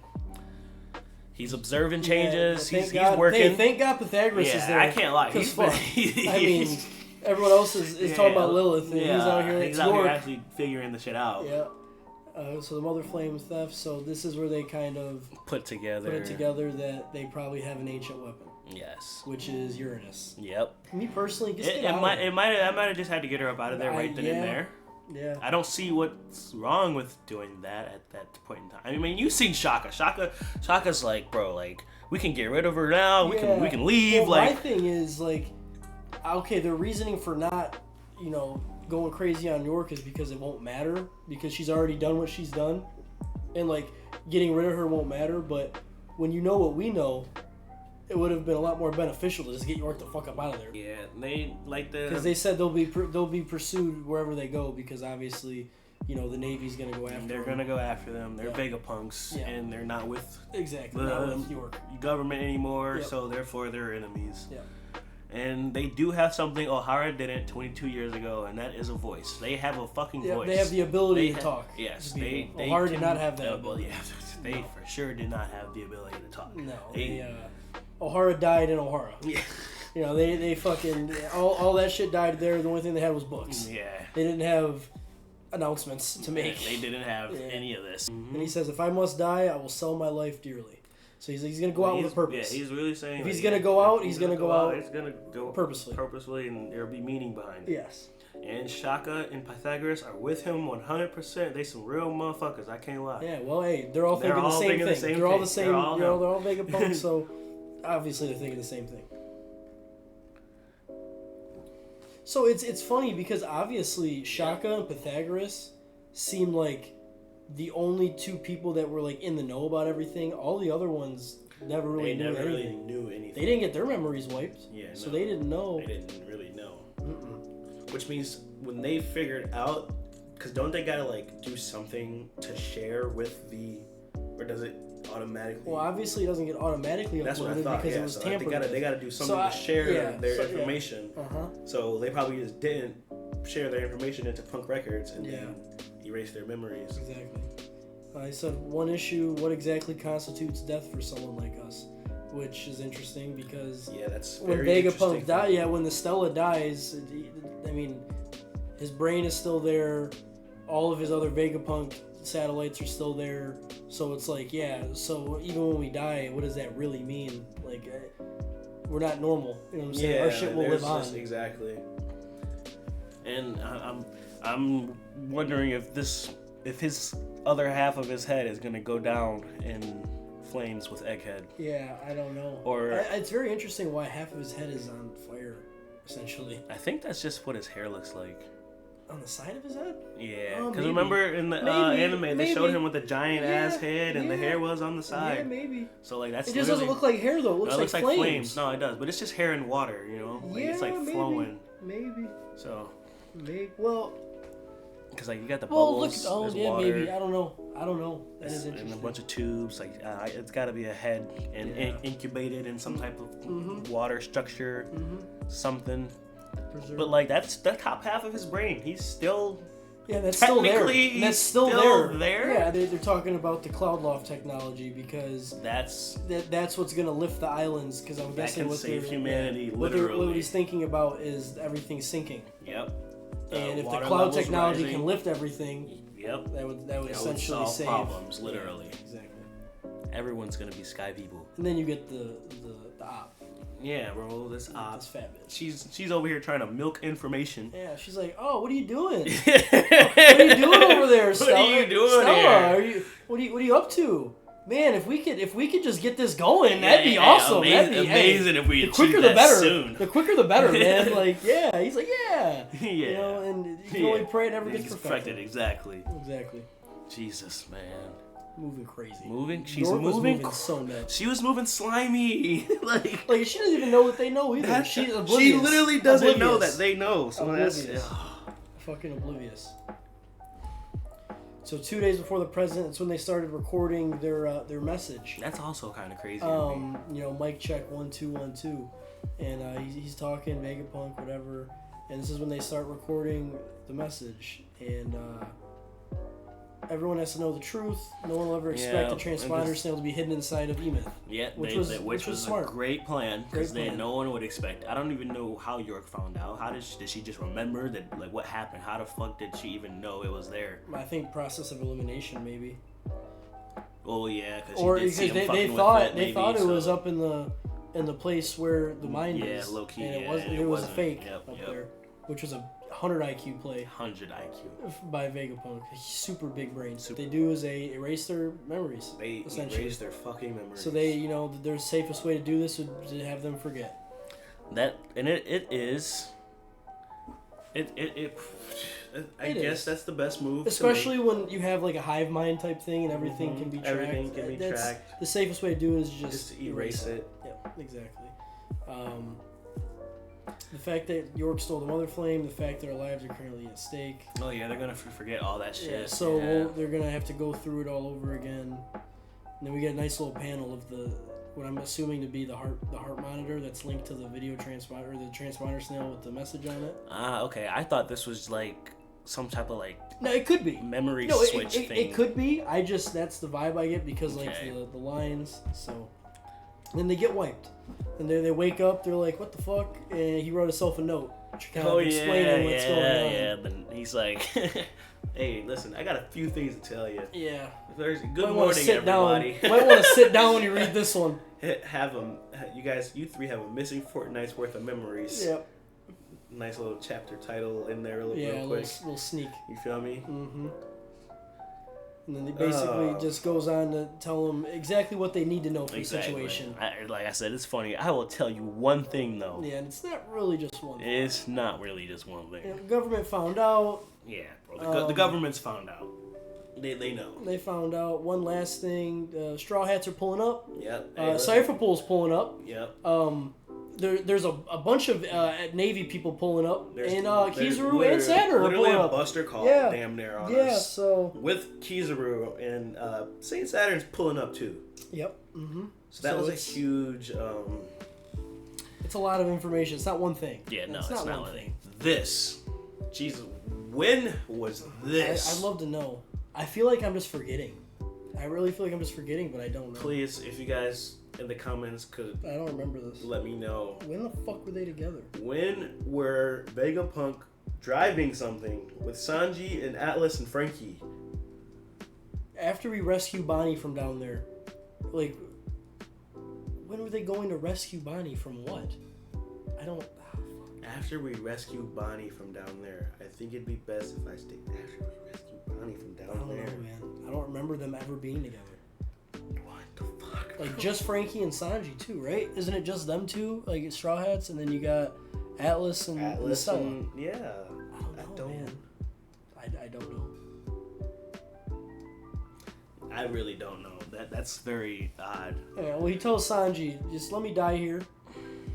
He's observing changes. He's working. Hey, thank God Pythagoras is there. I can't lie. I mean, everyone else is talking about Lilith, and he's out here. He's out here actually figuring the shit out. Yeah. So the Mother Flame theft. So this is where they kind of put it together that they probably have an ancient weapon. Yes. Which is Uranus. Yep. Me personally, I might have just had to get her up out of there right then and there. Yeah. I don't see what's wrong with doing that at that point in time. I mean, you've seen Shaka. Shaka's like, bro, like we can get rid of her now. We can leave. Well, my thing is like, okay, the reasoning for not, going crazy on York is because it won't matter because she's already done what she's done, and like getting rid of her won't matter. But when you know what we know, it would have been a lot more beneficial to just get York the fuck up out of there. Yeah, they like the because they said they'll be pursued wherever they go because obviously, the Navy's gonna go after. They're gonna go after them. They're Vegapunks, and they're not with not with York government anymore. So therefore, they're enemies. Yeah. And they do have something O'Hara didn't 22 years ago, and that is a voice. They have a fucking voice. They have the ability to talk. Yes, O'Hara did not have that. They for sure did not have the ability to talk. No, O'Hara died in O'Hara. Yeah. They fucking all that shit died there. The only thing they had was books. Yeah. They didn't have announcements to make. They didn't have any of this. Mm-hmm. And he says, if I must die, I will sell my life dearly. So he's going to go out with a purpose. Yeah, he's really saying if he's going to go out, he's going to go out. It's going to go purposely, and there'll be meaning behind it. Yes. And Shaka and Pythagoras are with him 100%. They some real motherfuckers. I can't lie. Yeah. Well, hey, they're all thinking the same thing. They're all the same. They're all Vegapunks. So obviously they're thinking the same thing. So it's funny because obviously Shaka and Pythagoras seem like the only two people that were like in the know about everything. All the other ones never really knew anything. They didn't get their memories wiped. Yeah. So they didn't know. They didn't really know. Which means when they figured out, because don't they gotta like do something to share with the, or does it automatically? Well, obviously it doesn't get automatically uploaded. That's what I thought. Because it was tampered. They gotta do something to share their information. Uh-huh. So they probably just didn't share their information into Punk Records and then erase their memories. Exactly. I said one issue. What exactly constitutes death for someone like us? Which is interesting because that's when Vegapunk died, when the Stella dies, I mean, his brain is still there. All of his other Vegapunk satellites are still there. So it's like, so even when we die, what does that really mean? Like, we're not normal. You know what I'm saying? Our shit will live on. Exactly. And I'm wondering if his other half of his head is gonna go down in flames with Egghead. Yeah, I don't know. Or it's very interesting why half of his head is on fire, essentially. I think that's just what his hair looks like. On the side of his head? Yeah, because remember in the anime they showed him with a giant ass head and the hair was on the side. Yeah, maybe. So like that's. It just doesn't look like hair though. It looks like flames. No, it does, but it's just hair and water. Like, it's like flowing. Maybe. So. Maybe. Well. Because like you got the bubbles. Water, maybe. I don't know. That is interesting. And a bunch of tubes. Like it's got to be a head and incubated in some type of water structure, something. Preserved. But like that's the top half of his brain. He's still. Yeah, that's still there. That's still there. Yeah, they're talking about the cloud loft technology because that's what's gonna lift the islands. Because I'm guessing what save humanity. Literally, what he's thinking about is everything sinking. Yep. And if the cloud technology can lift everything, that would essentially solve save problems, literally. Yeah, exactly. Everyone's gonna be sky people. And then you get the op. Yeah, bro, this op. This fat bitch. She's over here trying to milk information. Yeah, she's like, oh, what are you doing? What are you doing over there, Stella? What are you doing Stella, here? What are you up to? Man, if we could just get this going, that'd be awesome. That'd be amazing if we the quicker achieve the that better. soon. The quicker the better, man. Like, yeah, he's like, yeah. You know, and you can only pray it never gets perfected. Exactly. Jesus, man. Moving crazy. She's York was moving so nuts. She was moving slimy. like she doesn't even know what they know either. She's oblivious. She literally doesn't know that they know. So oblivious. That's fucking oblivious. So 2 days before the president, it's when they started recording their message. That's also kind of crazy. Mic check 1 2 1 2, and he's talking Vegapunk, whatever, and this is when they start recording the message, and everyone has to know the truth. No one will ever expect the transponder snail to be hidden inside of E-Myth. Yeah, which was smart. A great plan because no one would expect. I don't even know how York found out. How did she just remember that? Like, what happened? How the fuck did she even know it was there? I think process of elimination, maybe. Oh yeah, because they thought it was up in the place where the mind is. Yeah, low key. And it was a fake up there, which was a 100 IQ play. 100 IQ. By Vegapunk. Super big brains. What they do is they erase their memories. They erase their fucking memories. So their safest way to do this would to have them forget. It is. I guess that's the best move. Especially when you have like a hive mind type thing and everything can be tracked. Everything can be tracked. The safest way to do it is just erase it. Yep, exactly. The fact that York stole the Mother Flame, the fact that our lives are currently at stake. Oh yeah, they're gonna forget all that shit. Yeah, they're gonna have to go through it all over again. And then we get a nice little panel of what I'm assuming to be the heart monitor that's linked to the video transponder, or the transponder snail with the message on it. Okay. I thought this was like some type of No, it could be memory switch thing. It could be. That's the vibe I get because like the lines. So then they get wiped. And they wake up, they're like, what the fuck? And he wrote himself a note. Explaining what's going on. Yeah, then he's like, hey, listen, I got a few things to tell you. Yeah. Good morning, everybody. You might want to sit down when you read this one. You three have a missing fortnight's worth of memories. Yep. Nice little chapter title in there real quick. Little sneak. You feel me? Mm-hmm. And then they basically just goes on to tell them exactly what they need to know for the situation. Like I said, it's funny. I will tell you one thing, though. Yeah, and it's not really just one thing. It's not really just one thing. Yeah, the government found out. Yeah, bro. The government's found out. They know. They found out. One last thing. Straw Hats are pulling up. Yep. Cypher Pool's pulling up. Yep. There's a bunch of Navy people pulling up, and Kizaru and Saturn are pulling up. Literally a buster call damn near on us. Yeah, so... With Kizaru and St. Saturn's pulling up too. Yep. Mm-hmm. So that was a huge... It's a lot of information. It's not one thing. Yeah, no, it's not one thing. Jesus, when was this? I'd love to know. I feel like I'm just forgetting. I really feel like I'm just forgetting, but I don't know. Please, if you guys in the comments could... I don't remember this. Let me know. When the fuck were they together? When were Vegapunk driving something with Sanji and Atlas and Frankie? After we rescue Bonnie from down there. Like, when were they going to rescue Bonnie from what? I don't... After we rescue Bonnie from down there, I think it'd be best if I stayed after we rescue Bonnie from down there. I don't know, man. I don't remember them ever being together. What the fuck? Like, just Frankie and Sanji, too, right? Isn't it just them two? Like, Straw Hats, and then you got Atlas and Stella. Yeah. I don't know, man. I don't know. I really don't know. That's very odd. Yeah, well, he tells Sanji, just let me die here.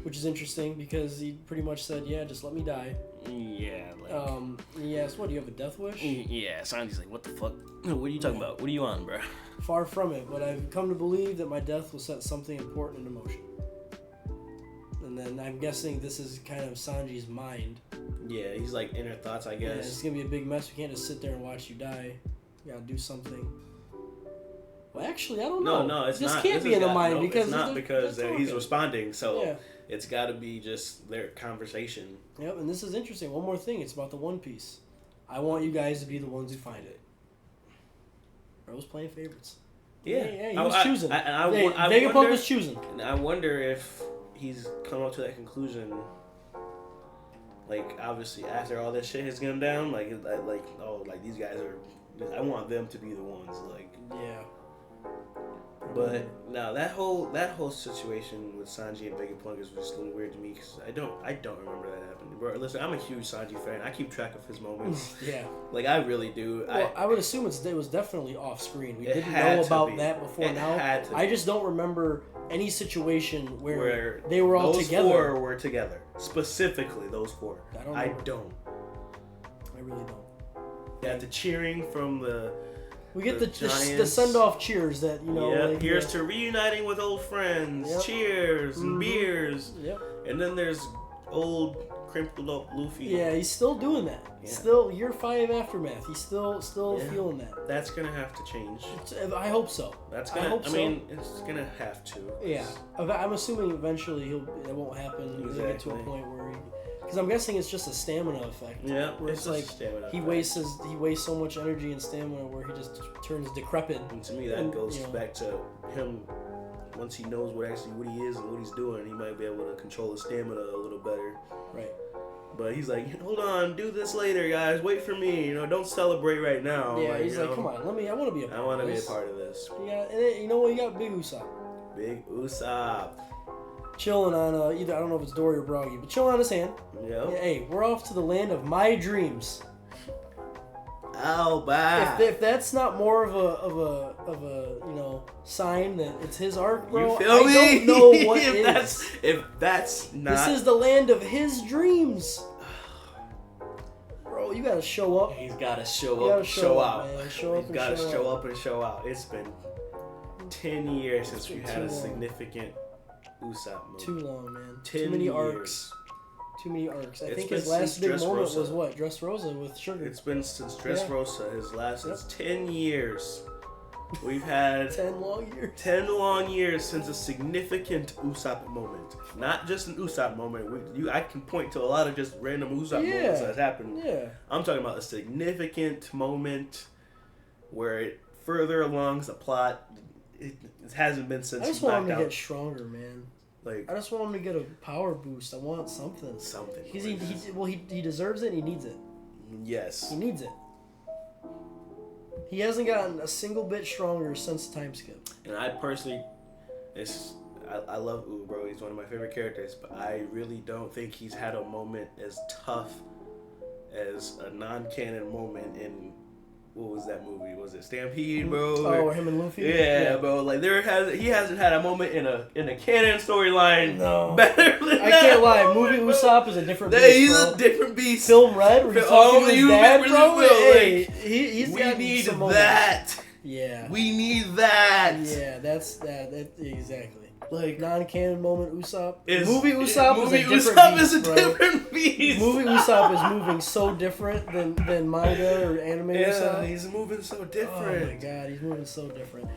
Which is interesting because he pretty much said, yeah, just let me die. Yeah, he asked, what, do you have a death wish? Yeah, Sanji's like, what the fuck? What are you talking about? What are you on, bro? Far from it, but I've come to believe that my death will set something important into motion. And then I'm guessing this is kind of Sanji's mind. Yeah, he's like inner thoughts, I guess. Yeah, it's going to be a big mess. We can't just sit there and watch you die. You got to do something. Well, actually, I don't know. No, it's this not. Can't be in the mind because it's not because he's responding. So yeah. It's got to be just their conversation. Yep, and this is interesting. One more thing. It's about the One Piece. I want you guys to be the ones who find it. Bro's playing favorites. Yeah, he was choosing. I Vegapunk wonder, was choosing. And I wonder if he's come up to that conclusion. Like, obviously, after all this shit has gone down, like these guys are. I want them to be the ones, like. Yeah. But now that whole situation with Sanji and Vegapunk is just a little weird to me because I don't remember that happening. Bro, listen, I'm a huge Sanji fan. I keep track of his moments. Yeah. Like, I really do. Well, I would assume it was definitely off screen. We didn't know about that before now. I just don't remember any situation where they were all together. Those four were together. Specifically, those four. I don't. I really don't. Yeah, the cheering from the... We get the send-off cheers that, you know... Yeah, like, here's to reuniting with old friends. Yep. Cheers and beers. Yep. And then there's old, crumpled up Luffy. Yeah, he's still doing that. Yeah. Still, year 5 aftermath. He's still feeling that. That's going to have to change. I hope so. It's going to have to. Yeah. I'm assuming eventually it won't happen. Exactly. He'll get to a point where he... Because I'm guessing it's just a stamina effect. Yeah, where it's like he wastes so much energy and stamina where he just turns decrepit. And to me, that goes back to him. Once he knows what he is and what he's doing, he might be able to control his stamina a little better. Right. But he's like, hold on, do this later, guys. Wait for me. Don't celebrate right now. Yeah, he's like, come on, I want to be a part of this. I want to be a part of this. Yeah, and you know what? You got Big Usopp. Big Usopp. Chilling on either, I don't know if it's Dory or Broggy, but chilling on his hand. Yep. Yeah. Hey, we're off to the land of my dreams. ELBAF. If that's not more of a sign that it's his arc, bro, you feel me? I don't know what if that's not. This is the land of his dreams. Bro, you gotta show up. He's gotta show up, show out. Man. He's gotta show up and show out. It's been 10 years since we had a significant Usopp movie. Too long, man. 10 Too many years. arcs. Too many arcs. I think his last big moment was what? Dressrosa with Sugar. It's been since Dressrosa. His last. It's 10 years. We've had 10 long years. 10 long years since a significant Usopp moment. Not just an Usopp moment. I can point to a lot of just random Usopp moments that's happened. Yeah. I'm talking about a significant moment where it further along the plot. It hasn't been since. I just want him to get stronger, man. Like, I just want him to get a power boost. I want something. Something. Because he deserves it and he needs it. Yes. He needs it. He hasn't gotten a single bit stronger since the time skip. And I personally, I love Ooh, bro. He's one of my favorite characters, but I really don't think he's had a moment as tough as a non-canon moment in, what was that movie? Was it Stampede, bro? Oh, him and Luffy? Yeah, bro. Like he hasn't had a moment in a canon storyline better than I can't lie. Movie Usopp is a different beast, he's bro. a different beast. Film Red, where he's talking to his dad, really bro. will. Hey, he's we got need some that. moments. Yeah. We need that. Yeah, that's exactly. Like, non-canon moment Usopp. Movie Usopp is a different beast. Movie Usopp is moving so different than manga or anime Usopp. He's moving so different. Oh my god, he's moving so different.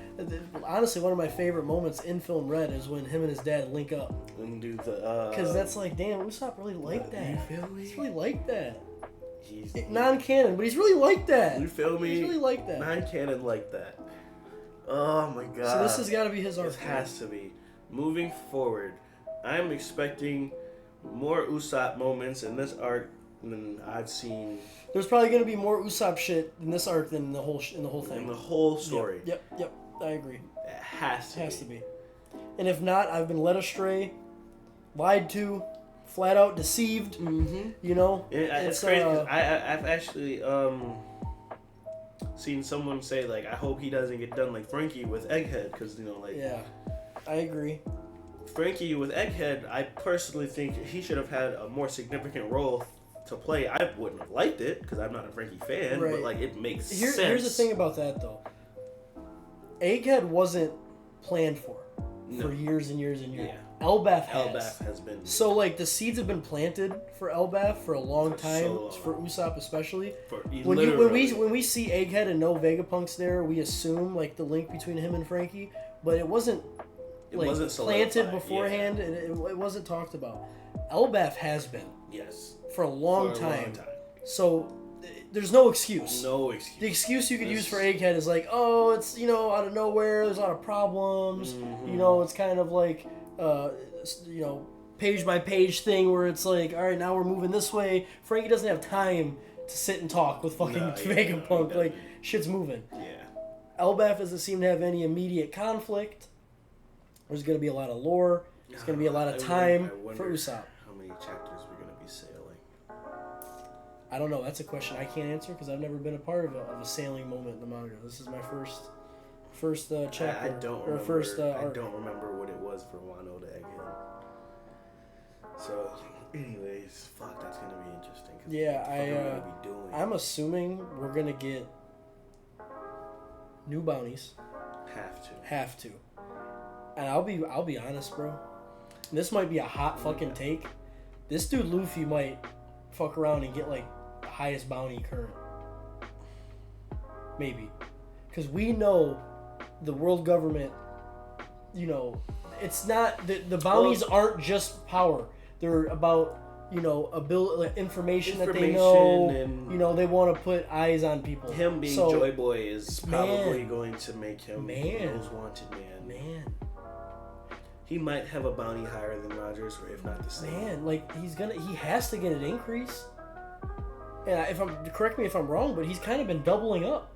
Honestly, one of my favorite moments in Film Red is when him and his dad link up. And do the because that's like, damn, Usopp really like that. You feel me? He's really like that. He's non-canon, but he's really like that. You feel me? He's really like that. Non-canon like that. Oh my god. So this has got to be his arc. It has to be. Moving forward, I'm expecting more Usopp moments in this arc than I've seen. There's probably going to be more Usopp shit in this arc than in the whole thing. In the whole story. Yep. I agree. It has to be. And if not, I've been led astray, lied to, flat out deceived. Mm-hmm. You know, it's crazy. I've actually seen someone say, like, I hope he doesn't get done like Frankie with Egghead, because yeah. I agree. Frankie with Egghead, I personally think he should have had a more significant role to play. I wouldn't have liked it because I'm not a Frankie fan, but like it makes sense. Here's the thing about that though. Egghead wasn't planned for years and years and years. Yeah. ELBAF has been. So like the seeds have been planted for ELBAF for a long time, for Usopp especially. When we see Egghead and no Vegapunks there, we assume like the link between him and Frankie, but it wasn't. It wasn't planted beforehand, and it wasn't talked about. ELBAF has been. Yes. For a long time. So there's no excuse. No excuse. The excuse you could use for Egghead is like, oh, it's, you know, out of nowhere, there's a lot of problems, you know, it's kind of like, you know, page by page thing where it's like, all right, now we're moving this way. Frankie doesn't have time to sit and talk with fucking Vegapunk. Like, shit's moving. Yeah. ELBAF doesn't seem to have any immediate conflict. There's going to be a lot of lore. There's going to be a lot of time for Usopp. How many chapters we're going to be sailing? I don't know. That's a question I can't answer because I've never been a part of a sailing moment in the manga. This is my first chapter. I don't remember. I don't remember what it was for Wano to Egghead. So, anyways, fuck, that's going to be interesting. Yeah, I'm assuming we're going to get new bounties. Have to. And I'll be honest, bro. This might be a hot fucking take. This dude Luffy might fuck around and get like the highest bounty current. Maybe. Because we know the world government, you know, it's not, the bounties aren't just power. They're about, you know, information that they know, and, you know, they want to put eyes on people. Him being Joy Boy is probably going to make him the most wanted man. He might have a bounty higher than Rogers, or if not the same. Man, like, he has to get an increase. And correct me if I'm wrong, but he's kind of been doubling up.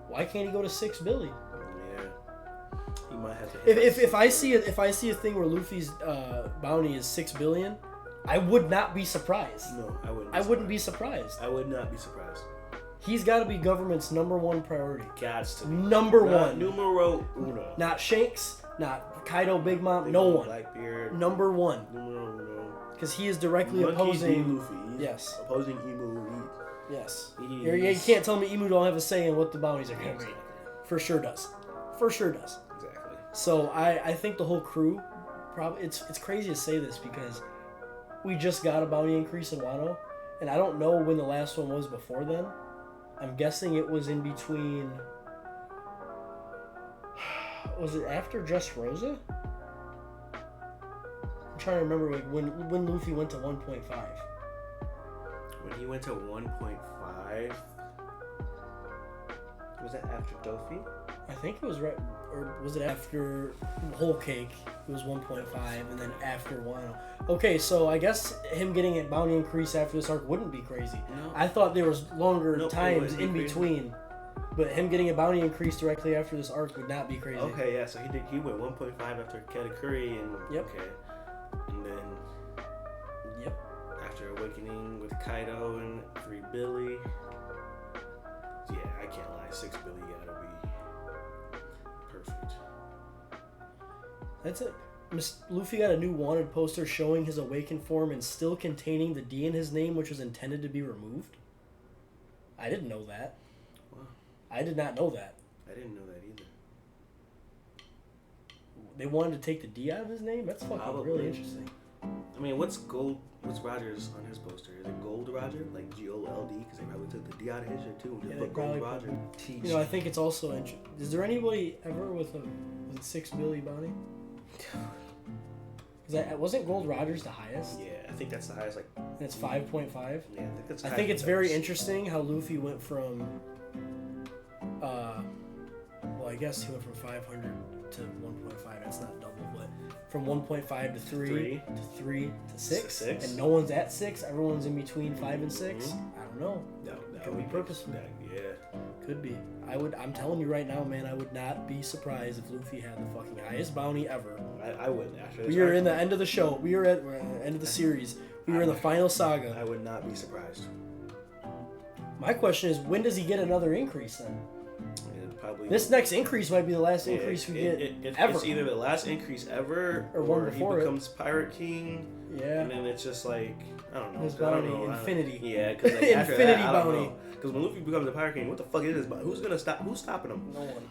Why can't he go to 6 billion? Yeah. He might have to if I see a thing where Luffy's bounty is 6 billion, I would not be surprised. No, I wouldn't. I wouldn't be surprised. I would not be surprised. He's got to be government's number one priority. Gots to be. Number one. Numero uno. Not Shanks, not Kaido, Big Mom, no one. Blackbeard. Number one. Numero uno. Because he is directly opposing. Luffy. Yes. Opposing Emu. Yes. You can't tell me Emu don't have a say in what the bounties are going to be. For sure does. Exactly. So I think the whole crew, probably it's crazy to say this because we just got a bounty increase in Wano, and I don't know when the last one was before then. I'm guessing it was in between. Was it after Just Rosa? I'm trying to remember when Luffy went to 1.5. When he went to 1.5, was that after Dofi? I think it was right, or was it after Whole Cake? It was 1.5, and then after Wano. Okay, so I guess him getting a bounty increase after this arc wouldn't be crazy. No. I thought there was longer times in between, but him getting a bounty increase directly after this arc would not be crazy. Okay, yeah, so he went 1.5 after Katakuri, and okay, and then after Awakening with Kaido and 3 Billy. Yeah, I can't lie, 6 Billy gotta be perfect. That's it. Luffy got a new wanted poster showing his awakened form and still containing the D in his name, which was intended to be removed. I didn't know that. Wow. I did not know that. I didn't know that either. They wanted to take the D out of his name? That's fucking really interesting. I mean, what's Rogers on his poster? Is it Gold Roger? Like Gold? Because they probably took the D out of his shit too. Just put Gold Roger. You know, I think it's also interesting. Is there anybody ever with a 6 Billy bounty? Wasn't Gold Rogers the highest? Yeah, I think that's the highest. Like, and it's 5.5. Yeah, I think that's. I think it's very interesting how Luffy went from. Well, I guess he went from 500 to 1.5. That's not double, but from 1.5 to 3 to 3 to 6, and no one's at 6. Everyone's in between 5 and 6. I don't know. No, could be purposeful. Yeah, could be. I'm telling you right now, man. I would not be surprised if Luffy had the fucking highest bounty ever. I wouldn't. After we are in the end of the show. We're at the end of the series. We are in the final saga. I would not be surprised. My question is, when does he get another increase then? Probably. This next increase might be the last increase we get ever. It's either the last increase ever, or he becomes Pirate King. Yeah. And then it's just like, I don't know. His bounty, Infinity. Yeah, because like after Infinity that, bounty. Because when Luffy becomes a Pirate King, what the fuck is this bounty? Who's stopping him? No one.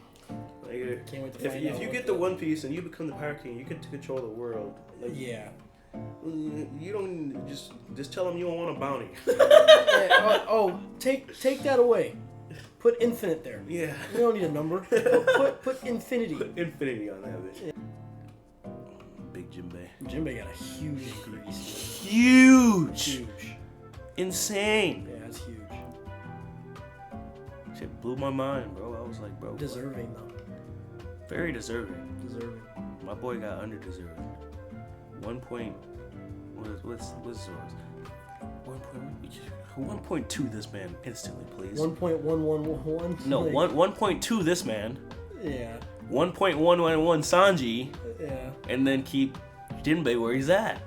Like, can't wait to find out. If you get the One Piece and you become the Pirate King, you get to control the world. Like, yeah. You don't just tell them you don't want a bounty. Take that away. Put infinite there. Yeah. We don't need a number. Put infinity. Put infinity on that bitch. Yeah. Big Jinbei. Jinbei got a huge increase. Huge. Insane. Yeah, that's huge. blew my mind, bro. I was like, bro. Deserving, though. Very deserving. My boy got under deserved. 1 point. What's yours? 1.2 this man instantly, please. 1.111. No, 1.2 this man. Yeah. 1.111 Sanji. Yeah. And then keep Jinbei where he's at.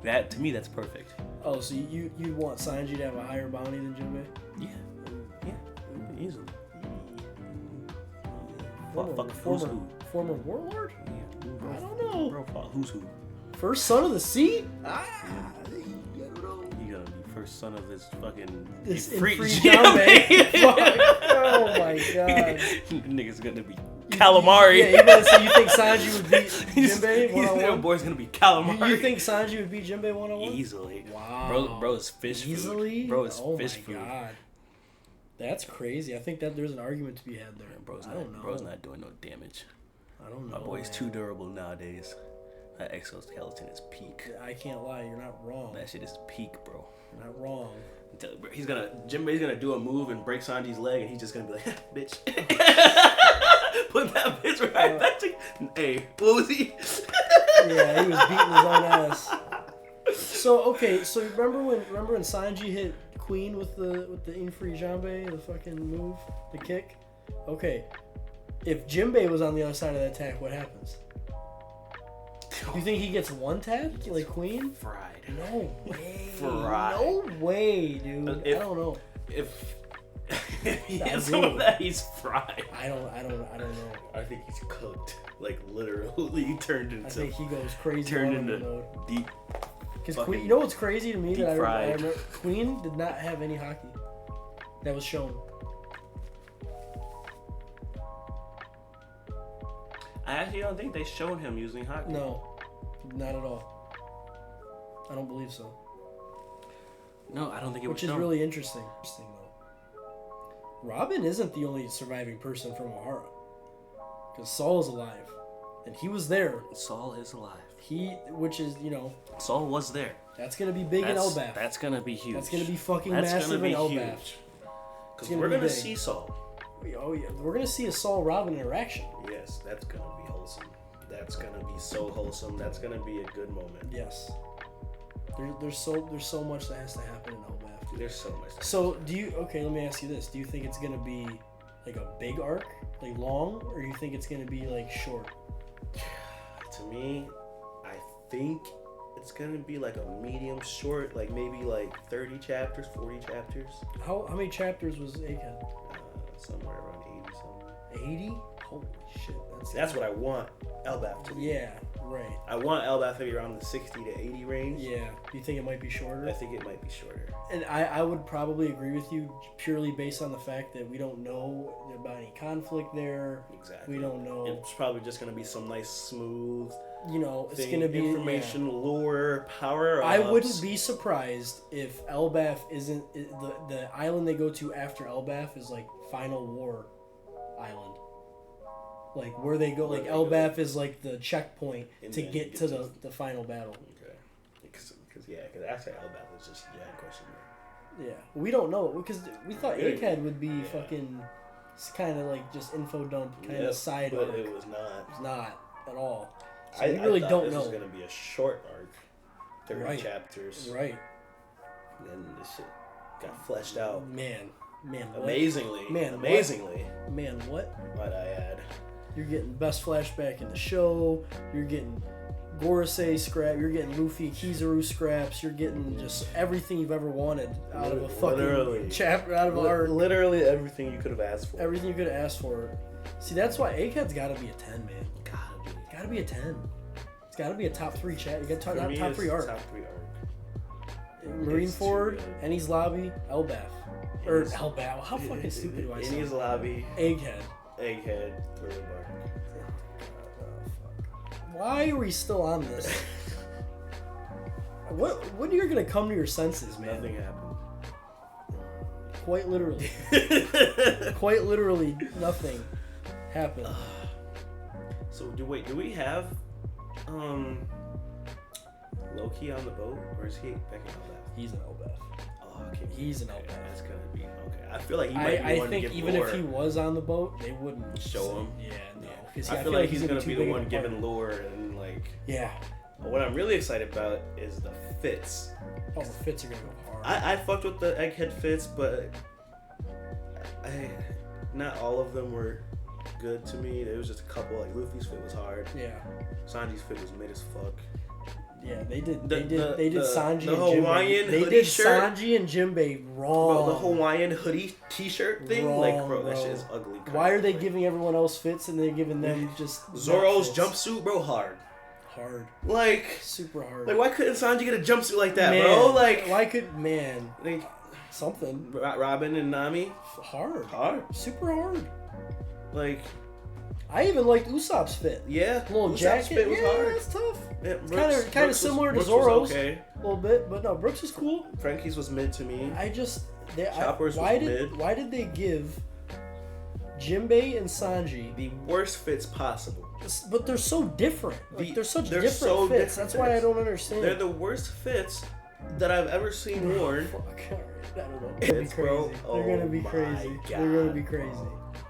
That to me, that's perfect. Oh, so you want Sanji to have a higher bounty than Jinbei? Yeah, easily. Former warlord? Yeah, bro, I don't know. Bro, who's who? First son of the sea? I don't know. You gotta be first son of this fucking free Jinbei. Oh my god. Nigga's gonna be calamari. Yeah, you think Sanji would beat Jinbei 1-on-1? Boy's gonna be calamari. You think Sanji would beat Jinbei 1-on-1? Easily. Wow. Bro is fish Easily? food. Bro is fish food. Oh my god. That's crazy. I think that there's an argument to be had there. Bro's not doing no damage. I don't know. My boy's too durable nowadays. That exoskeleton is peak. I can't lie, you're not wrong. That shit is peak, bro. You're not wrong. Jinbei's gonna do a move and break Sanji's leg, and he's just gonna be like, bitch. Put that bitch right back to. Hey, what was he? Yeah, he was beating his own ass. So remember when Sanji hit Queen with the Infri Jinbei, the fucking move, the kick? Okay. If Jinbei was on the other side of the attack, what happens? Do you think he gets one tap like Queen? Fried. No way. Fried. No way, dude. I don't know. If he has some of that, he's fried. I don't know. I think he's cooked. Like literally turned into. I think he goes crazy. Turned into mode. Deep. Because Queen, you know what's crazy to me that I remember? Queen did not have any hockey. That was shown. I actually don't think they showed him using hockey. No, not at all. I don't believe so. No, I don't think it was Which is shown. really interesting. Though. Robin isn't the only surviving person from O'Hara. Because Saul is alive. And he was there. Saul is alive. Which is, Saul was there. That's going to be big in ELBAF. That's going to be huge. That's going to be fucking massive in ELBAF. Because we're going to see Saul. Oh, yeah. We're going to see a Saul-Robin interaction. Yes, that's going to be wholesome. That's going to be so wholesome. That's going to be a good moment. Yes. There's so much that has to happen in ELBAF. There's so much. Let me ask you this. Do you think it's going to be like a big arc, like long, or do you think it's going to be like short? To me, I think it's going to be like a medium short, like maybe like 30 chapters, 40 chapters. How many chapters was Egghead? Somewhere around 80 something. 80? Holy shit. That's what I want ELBAF to be. Yeah, right. I want ELBAF to be around the 60 to 80 range. Yeah. Do you think it might be shorter? I think it might be shorter. And I would probably agree with you purely based on the fact that we don't know about any conflict there. Exactly. We don't know. It's probably just going to be some nice, smooth, it's going to be information, lore, power. I wouldn't be surprised if ELBAF isn't the island they go to after ELBAF is like Final War Island. Like where they go, like ELBAF is like the checkpoint to get to the final battle. Okay. Because after ELBAF is just question mark. Yeah, we don't know because we thought Egghead would be fucking kind of like just info dump kind of side but arc. It was not. It's not at all. So we really don't this know. This was gonna be a short arc, 30 chapters. Right. And then this shit got fleshed out. Man, what? Amazingly. Man, what? Might I add? You're getting best flashback in the show. You're getting Gorosei scrap. You're getting Luffy Kizaru scraps. You're getting just everything you've ever wanted out of a fucking chapter, out of an arc. Literally everything you could have asked for. Everything you could have asked for. See, that's why Egghead's got to be a 10, man. Gotta be a 10. It's got to be a top 3 chat. You got top 3 arc. Top 3 arc. Marineford, Enies Lobby, ELBAF. Or ELBAF. How fucking stupid do I say? Enies Lobby. Egghead. Thriller Bark. Why are we still on this? When you're gonna come to your senses, man? Nothing happened. Quite literally. Nothing happened. So do we have Loki on the boat, or is he back in ELBAF? He's in ELBAF. Oh, He's an okay, ELBAF. that's gonna be okay. I feel like he might be I one think to give even lore. if he was on the boat, they wouldn't Show him. Yeah, no. I feel like he's gonna be the one giving lore and like. Yeah. But what I'm really excited about is the fits. Oh, the fits are gonna go hard. I fucked with the egghead fits, but not all of them were good to me. There was just a couple. Like Luffy's fit was hard. Yeah. Sanji's fit was mid as fuck. Yeah, they did. They did Sanji the and Hawaiian Jinbei. They hoodie did shirt. Sanji and Jinbei wrong. Bro, the Hawaiian hoodie T-shirt thing, Wrong, like, bro, that bro. shit is ugly. Why are they like, giving everyone else fits and they're giving them just Zoro's fits? jumpsuit, bro? Hard. Like Super hard. Like, why couldn't Sanji get a jumpsuit like that, man, bro? Like, why could something Robin and Nami? hard, super hard. Like, I even liked Usopp's fit. yeah, Little Usopp's jacket. fit was yeah, hard. that's tough. Yeah, Kind of similar to Zoro's. Okay. A little bit, but no, Brooks is cool. Frankie's was mid to me. Chopper's why was did mid. why did they give Jinbei and Sanji The worst fits possible. But they're so different. Like, they're such they're different so fits. different That's why I fits. don't understand. They're the worst fits that I've ever seen worn. Fuck. Alright, I don't know. They're gonna be crazy. Bro, They're gonna be my crazy. God. They're gonna be crazy.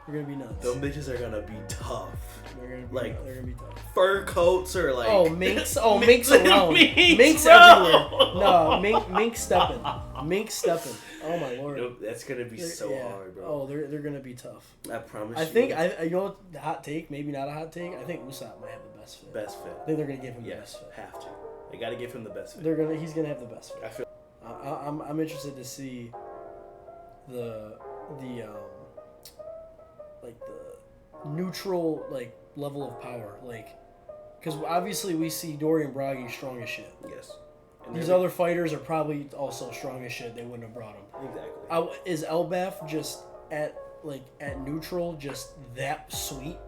They're gonna be nuts. Them bitches are gonna be tough. They're gonna be tough. Fur coats or like Minks. Oh, Minks around. Minks, Minks everywhere. No, Mink stepping. Mink stepping. Oh my lord. Nope, that's gonna be so hard, bro. Oh, they're gonna be tough. I promise. I think you know what, the hot take, maybe not a hot take. I think Usopp might have the best fit. Best fit. I think they're gonna give him the best fit. Have to. They gotta give him the best fit. He's gonna have the best fit. I feel. I'm interested to see the like the neutral like level of power, like because obviously we see Dorian Bragi strong as shit. Yes. And These other fighters are probably also strong as shit. They wouldn't have brought him. Exactly. Is ELBAF just at neutral just that sweet?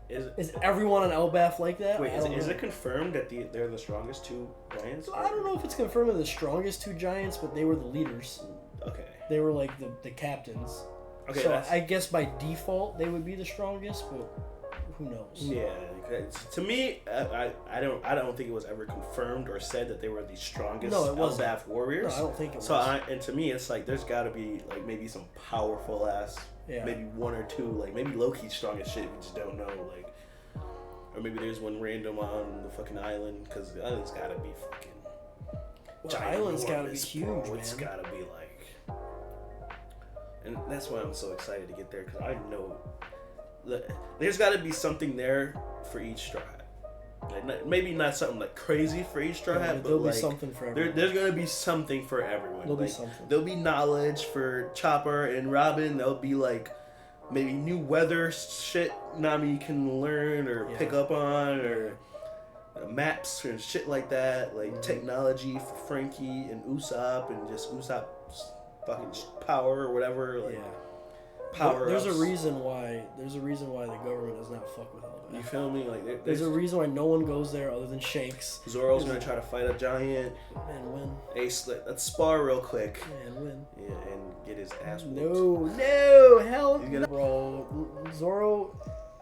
Is everyone on ELBAF like that? Wait, is it confirmed that they're the strongest two giants? I don't know if it's confirmed they're the strongest two giants, but they were the leaders. Okay. They were like the captains. Okay. So I guess by default they would be the strongest, but who knows? Yeah. To me, I don't think it was ever confirmed or said that they were the strongest ELBAF warriors. No, I don't think it was. So and to me, it's like there's got to be like maybe some powerful ass. Yeah. Maybe one or two, like maybe Loki's strong as shit. We just don't know, like, or maybe there's one random on the fucking island because the island's gotta be fucking. The island's gotta be huge, man. It's gotta be like, and that's why I'm so excited to get there because I know there's gotta be something there for each straw hat. Like, maybe not something like crazy for each straw hat, but there'll like be something for everyone. there's gonna be something for everyone. There'll be something. There'll be knowledge for Chopper and Robin. There'll be like maybe new weather shit Nami can learn or pick up on, or maps and shit like that. Like technology for Frankie and Usopp and just Usopp's fucking power or whatever. Like, power. There's a reason why the government does not fuck with ELBAF. You feel me? Like there's a reason why no one goes there other than Shanks. Zoro's gonna try to fight a giant and win. Let's spar real quick. And win. Yeah, and get his ass whooped. No, hell, bro. Zoro.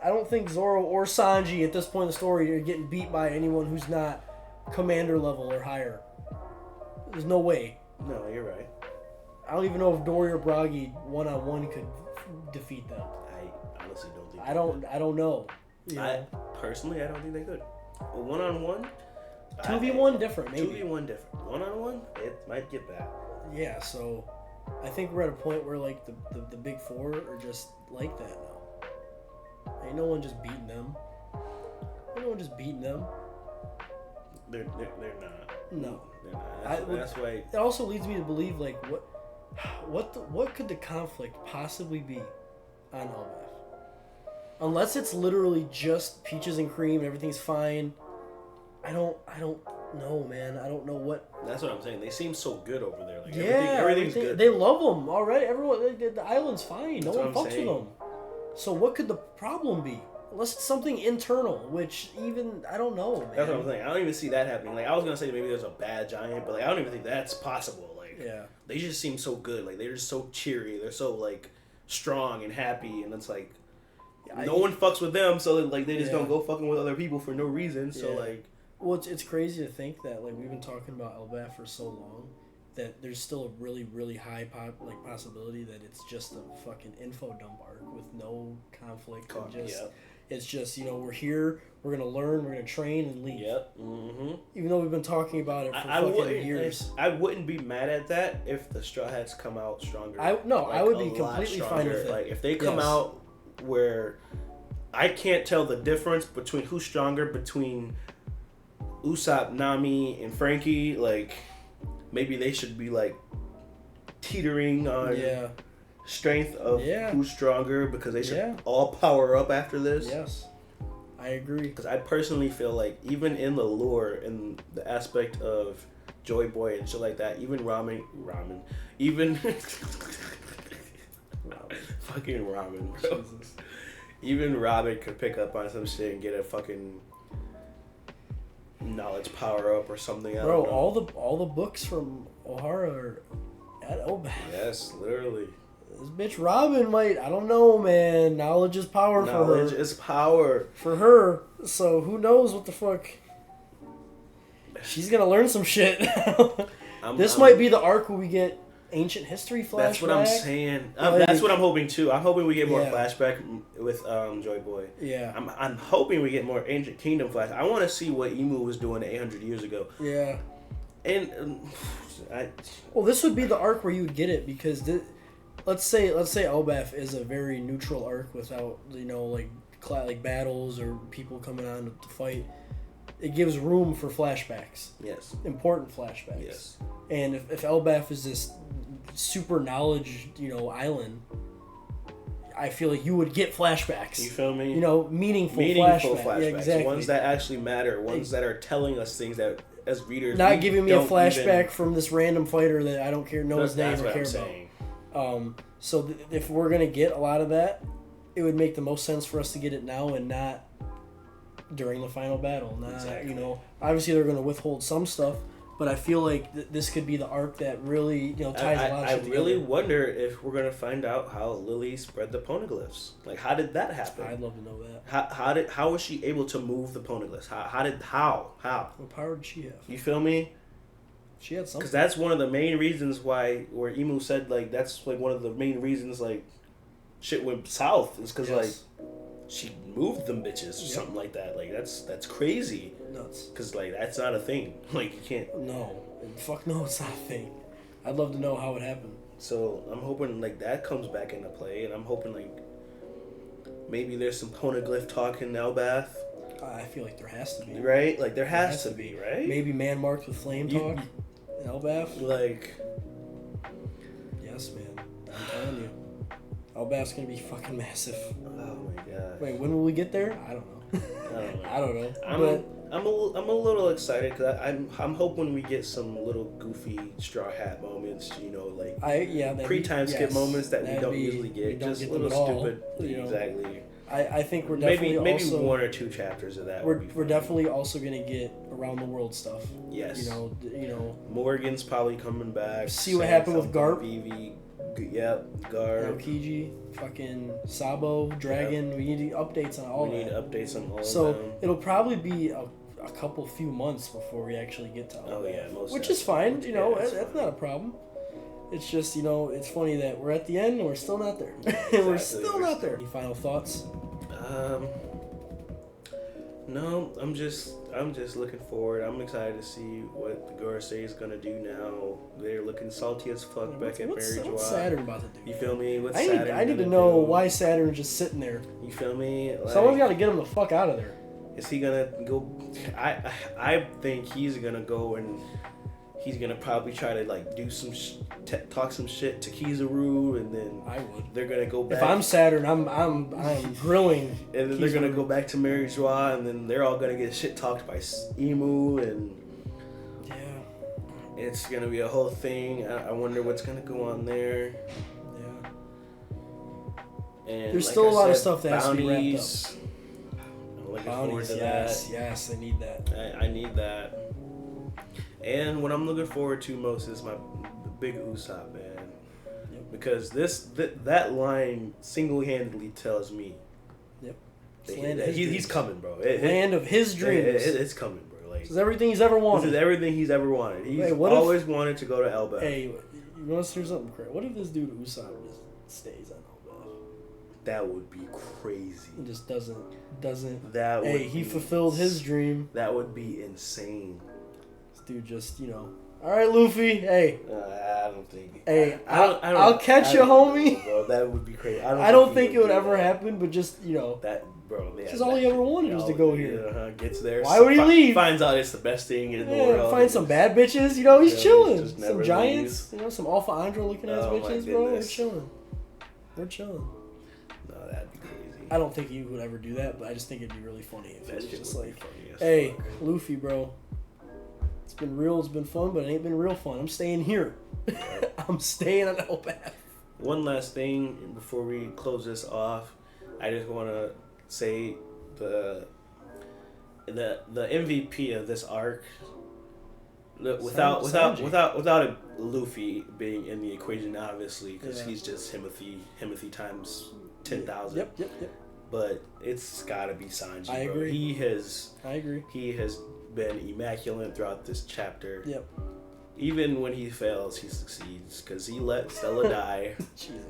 I don't think Zoro or Sanji at this point in the story are getting beat by anyone who's not commander level or higher. There's no way. No, you're right. I don't even know if Dory or Bragi 1-on-1 could defeat them. I honestly don't think. I don't know. I personally, I don't think they could. 1-on-1. 2v1 different, maybe. 2v1 different. 1-on-1, it might get bad. Yeah, so I think we're at a point where like the big four are just like that now. Ain't no one just beating them. They're not. No. They're not. That's why. It also leads me to believe like what could the conflict possibly be on ELBAF? Unless it's literally just peaches and cream and everything's fine. I don't know, man. I don't know what. That's what I'm saying. They seem so good over there. Like everything's good. They love them already. Everyone, the island's fine. No one fucks with them. So what could the problem be? Unless it's something internal, which even I don't know, man. That's what I'm saying. I don't even see that happening. Like I was gonna say maybe there's a bad giant, but like I don't even think that's possible. Like they just seem so good. Like they're just so cheery. They're so like strong and happy, and it's like no one fucks with them. So like they just don't go fucking with other people for no reason. So like, well, it's crazy to think that like we've been talking about ELBAF for so long, that there's still a really, really high possibility that it's just a fucking info dump arc with no conflict. It's just, we're here, we're going to learn, we're going to train and leave. Yep. Mm-hmm. Even though we've been talking about it for years. I wouldn't be mad at that if the Straw Hats come out stronger. I would be completely fine with it. Like, if they come out where I can't tell the difference between who's stronger between Usopp, Nami, and Frankie, like, maybe they should be, like, teetering on... strength of who's stronger, because they should all power up after this. Yes, I agree. Because I personally feel like even in the lore and the aspect of Joy Boy and shit like that, even ramen, even fucking ramen, bro. Jesus. Even Robin could pick up on some shit and get a fucking knowledge power up or something. Bro, all the books from Ohara are at ELBAF. Yes, literally. This bitch Robin might, I don't know, man. Knowledge is power for her. Knowledge is power. For her. So who knows what the fuck. She's gonna learn some shit. This might be the arc where we get ancient history flashback. That's what I'm saying. That's what I'm hoping too. I'm hoping we get more flashback with Joy Boy. Yeah. I'm hoping we get more Ancient Kingdom flash. I want to see what Emu was doing 800 years ago. Yeah. And well, this would be the arc where you would get it, because let's say ELBAF is a very neutral arc without like battles or people coming on to fight. It gives room for flashbacks. Yes. Important flashbacks. Yes. And if ELBAF is this super knowledge, island, I feel like you would get flashbacks. You feel me? Meaningful flashbacks. Yeah, exactly. Ones that actually matter. Ones that are telling us things that, as readers, not giving me a flashback from this random fighter that I don't know his name or care about. So if we're gonna get a lot of that, it would make the most sense for us to get it now and not during the final battle. Exactly. Obviously they're gonna withhold some stuff, but I feel like this could be the arc that really ties a lot of shit together. I really wonder if we're gonna find out how Lily spread the poneglyphs. Like, how did that happen? I'd love to know that. How was she able to move the poneglyphs? How? What power did she have? You feel me? She had something. Because that's one of the main reasons where Emu said, like, that's, like, one of the main reasons, like, shit went south. Is because, like, she moved them bitches or something like that. Like, that's crazy. Nuts. Because, like, that's not a thing. Like, you can't... No. Fuck no, it's not a thing. I'd love to know how it happened. So, I'm hoping, like, that comes back into play. And I'm hoping, like, maybe there's some poneglyph talk in ELBAF. I feel like there has to be. Right? Like, there has to be, right? Maybe man marked with flame talk. ELBAF? Like... Yes, man. I'm telling you. ELBAF's gonna be fucking massive. Oh my god. Wait, when will we get there? I don't know. I don't know. I'm a little excited because I'm hoping we get some little goofy Straw Hat moments, like pre-time skip moments that we don't usually get. Just little stupid. Exactly. I think we're definitely maybe one or two chapters of that. We're definitely also gonna get around the world stuff. Yes. You know. Morgan's probably coming back. See what happened with Garp. Vivi. Yep. Garp. Aokiji, fucking Sabo, Dragon. Yep. We need updates on all that. We need updates on all of them. So it'll probably be a few months before we actually get to all that. Which is fine. That's not a problem. It's just, it's funny that we're at the end and we're still not there. We're still not there. Any final thoughts? No, I'm just looking forward. I'm excited to see what the Gorosei is gonna do now. They're looking salty as fuck back at Mary Joie. What's Saturn about to do? You feel me? I need to know why Saturn's just sitting there. You feel me? Like, someone's got to get him the fuck out of there. Is he gonna go? I think he's gonna go and he's gonna probably try to like do some talk some shit to Kizaru, and then they're gonna go back. If I'm Saturn, I'm grilling. And then they're gonna go back to Mary Joie, and then they're all gonna get shit talked by Emu, and it's gonna be a whole thing. I wonder what's gonna go on there. Yeah. And there's still a lot of stuff that has to be wrapped up. I'm looking forward to that. Yes, I need that. I need that. And what I'm looking forward to most is the big Usopp, man. Yep. Because that line single-handedly tells me that he's coming, bro. Land of his dreams. It's coming, bro. Like, this is everything he's ever wanted. This is everything he's ever wanted. He's always wanted to go to ELBAF. Hey, you want to hear something crazy? What if this dude Usam just stays on ELBAF? That would be crazy. He just doesn't. That would he fulfilled his dream. That would be insane. This dude just, all right, Luffy. Hey. I don't think. Hey, I'll catch you, homie. Bro, that would be crazy. I don't think it would ever happen, but just that, bro. This is all he ever wanted was to go here. Gets there. Why would he leave? Finds out it's the best thing in the world. Find some bad bitches. He's chilling. Just some giants. Leaves. Some Alpha Andro looking ass bitches, bro. We're chilling. No, that'd be crazy. I don't think he would ever do that, but I just think it'd be really funny if it's just like, hey, Luffy, bro. It's been real, it's been fun, but it ain't been real fun. I'm staying here. I'm staying on ELBAF. One last thing before we close this off, I just want to say the MVP of this arc, without a Luffy being in the equation, obviously, because he's just Himothy times 10,000. Yep. But it's gotta be Sanji. I agree. I agree. He has been immaculate throughout this chapter. Yep. Even when he fails, he succeeds because he let Stella die.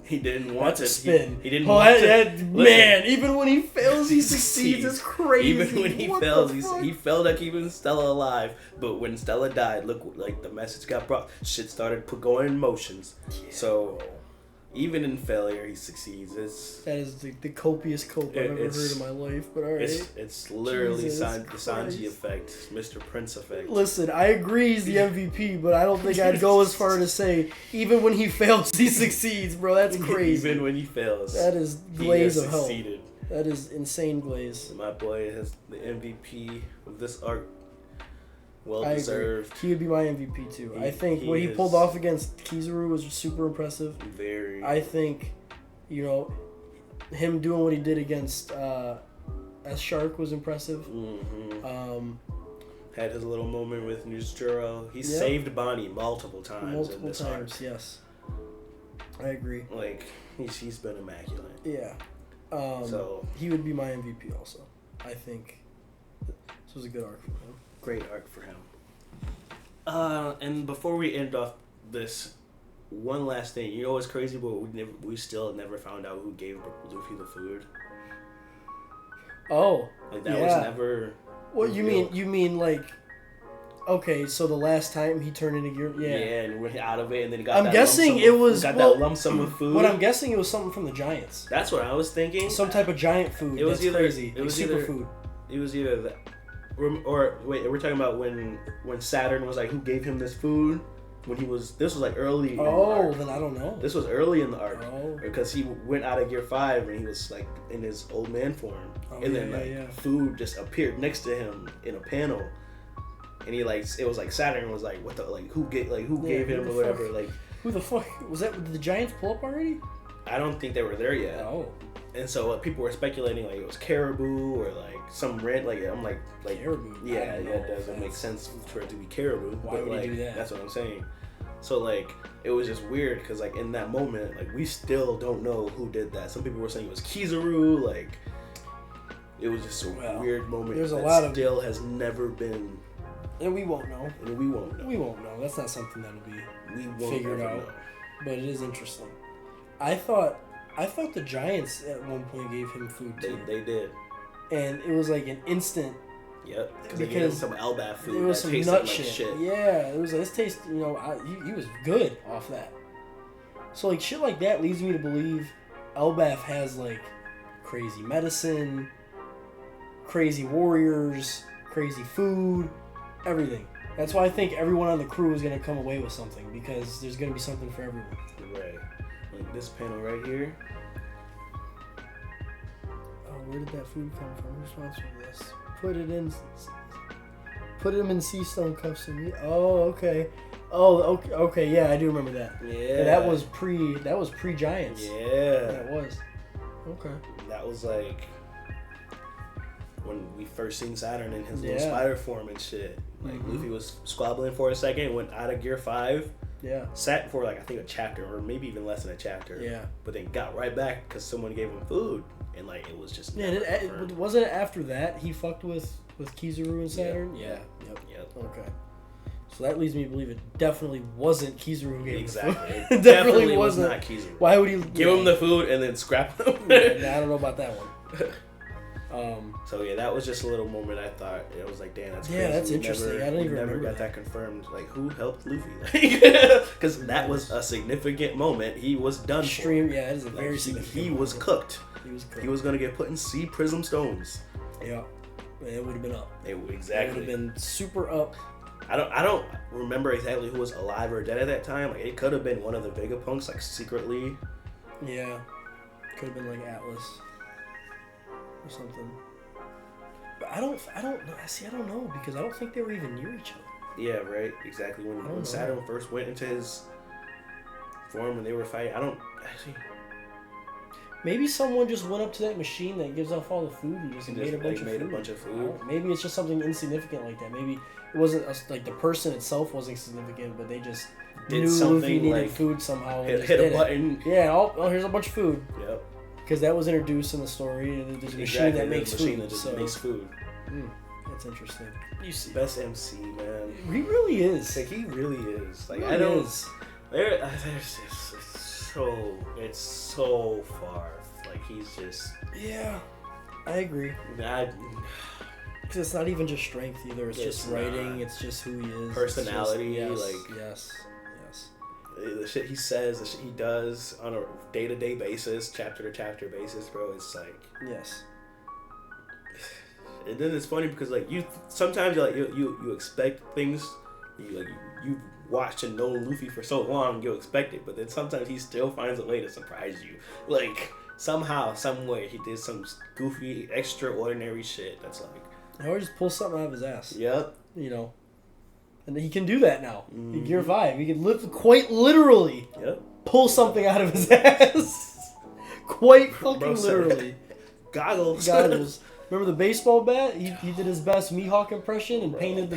He didn't want to spin. He didn't want to. Man, even when he fails, he succeeds. It's crazy. Even when he fails, he failed at keeping Stella alive. But when Stella died, look, like the message got brought. Shit started going in motions. Yeah. So even in failure, he succeeds. That is the copious cope I've ever heard in my life. But all right, it's literally the Sanji effect, Mr. Prince effect. Listen, I agree he's the MVP, but I don't think I'd go as far to say even when he fails, he succeeds, bro. That's crazy. Even when he fails, that is glaze of hell. Succeeded. That is insane glaze. My boy has the MVP of this arc. Well deserved. He would be my MVP too. I think what he pulled off against Kizaru was super impressive. Very. I think, him doing what he did against S Shark was impressive. Mm-hmm. Had his little moment with Nuzjuro. He saved Bonnie multiple times in this arc. Yes. I agree. Like he's been immaculate. Yeah. So he would be my MVP also. I think this was a good arc for him. Great arc for him. And before we end off this, one last thing. You know what's crazy? But we still never found out who gave Luffy the food. Oh, like that was never. What you mean like? Okay, so the last time he turned into gear, and he went out of it, and then he got. I'm guessing it was that lump sum of food. What I'm guessing it was something from the Giants. That's what I was thinking. Some type of giant food. It was crazy. It was superfood. It was either that. Or wait, we're talking about when Saturn was like, who gave him this food? This was like early. Oh, then I don't know. This was early in the arc because he went out of Gear 5 and he was like in his old man form, and then food just appeared next to him in a panel, and he it was like Saturn was like, what the who gave him or whatever who the fuck was that? Did the Giants pull up already? I don't think they were there yet. Oh. And so people were speculating it was Caribou or some red I'm like Caribou. Yeah, it doesn't make sense for it to be Caribou. Why would he do that? That's what I'm saying. So it was just weird because in that moment we still don't know who did that. Some people were saying it was Kizaru. It was just a weird moment. There's a lot of still has never been. And we won't know. We won't know. That's not something that'll be figured out. But it is interesting. I thought the Giants at one point gave him food too. They did. And it was like an instant. Yep. Because some ELBAF food. It was some nut shit. Yeah. It was. This taste. He was good off that. So shit like that leads me to believe ELBAF has crazy medicine, crazy warriors, crazy food, everything. That's why I think everyone on the crew is gonna come away with something because there's gonna be something for everyone. Right. This panel right here. Oh, where did that food come from? Who's responsible for this? Put him in sea stone cuffs and meat. Oh, okay. Oh, okay. Yeah, I do remember that. Yeah. That was pre Giants. Yeah. That was. Okay. That was when we first seen Saturn in his little spider form and shit. Luffy was squabbling for a second, went out of Gear 5. Yeah. Sat for I think a chapter or maybe even less than a chapter. Yeah. But then got right back because someone gave him food and it was just. Yeah. Wasn't it after that he fucked with with Kizaru and Saturn? Yeah. Yep. Okay. So that leads me to believe it definitely wasn't Kizaru who gave exactly. him the It food. definitely was not Kizaru. Why would he give him the food and then scrap him? I don't know about that one. So yeah, that was just a little moment. I thought it was like, damn, that's crazy. Yeah, that's interesting. I didn't even never remember got that confirmed. Like, who helped Luffy? Because that was a significant moment. He was done. Extreme. Yeah, that is a very significant. He was cooked. He was cooked. He was gonna get put in sea prism stones. Yeah, it would have been up. Exactly. It would have been super up. I don't remember exactly who was alive or dead at that time. Like, it could have been one of the Vegapunks, like secretly. Yeah, could have been like Atlas or something. But I don't know because I don't think they were even near each other. Yeah, right. Exactly. When Saturn first went into his form and they were fighting, I don't actually. Maybe someone just went up to that machine that gives off all the food and just made a bunch of food. Maybe it's just something insignificant like that. Maybe it wasn't like the person itself wasn't significant, but they just did knew something Luffy needed like food somehow. Hit a button. Yeah. Oh, here's a bunch of food. Yep. Because that was introduced in the story. There's a machine that makes food. Makes food. That's interesting. You see, best MC, man. He really is. Like, he really is. Like, really I don't. Is. There's just it's so far. Like, he's just. Yeah, I agree. Because it's not even just strength either. It's just writing. It's just who he is. Personality. Yes. The shit he says, the shit he does on a day-to-day basis, chapter-to-chapter basis, bro, it's like... Yes. And then it's funny because, like, you sometimes you expect things, you've watched and known Luffy for so long, you'll expect it, but then sometimes he still finds a way to surprise you. Like, somehow, somewhere, he did some goofy, extraordinary shit that's like... He always just pulls something out of his ass. Yep. You know. And he can do that now. In Gear 5. He can quite literally pull something out of his ass. Quite fucking literally. Goggles. Remember the baseball bat? He did his best Mihawk impression and painted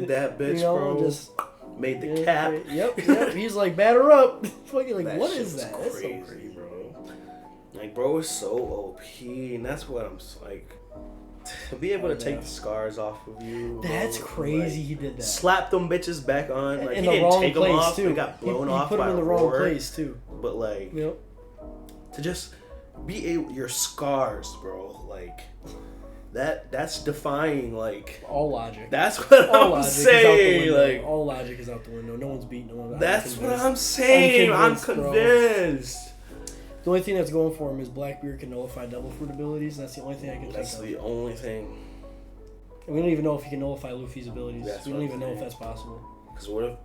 that bitch, bro. Just made the cap. Yep. He's like, batter up. Fucking like, what is that? That's crazy, so crazy, bro. Like, bro is so OP, and that's what I'm like. To be able to take the scars off of you. That's crazy. Like, he did that. Slap them bitches back on. Like, in he the didn't wrong take place them off. too. They got blown off put by them in the wrong place too. But like, to just be your scars, bro. Like, that's defying. Like, all logic. That's what I'm saying. Like, all logic is out the window. No one's beating no one. That's what I'm saying. I'm convinced. The only thing that's going for him is Blackbeard can nullify Devil Fruit abilities. That's the only thing I can think of. That's the only thing. And we don't even know if he can nullify Luffy's abilities. We don't even know if that's possible. Because what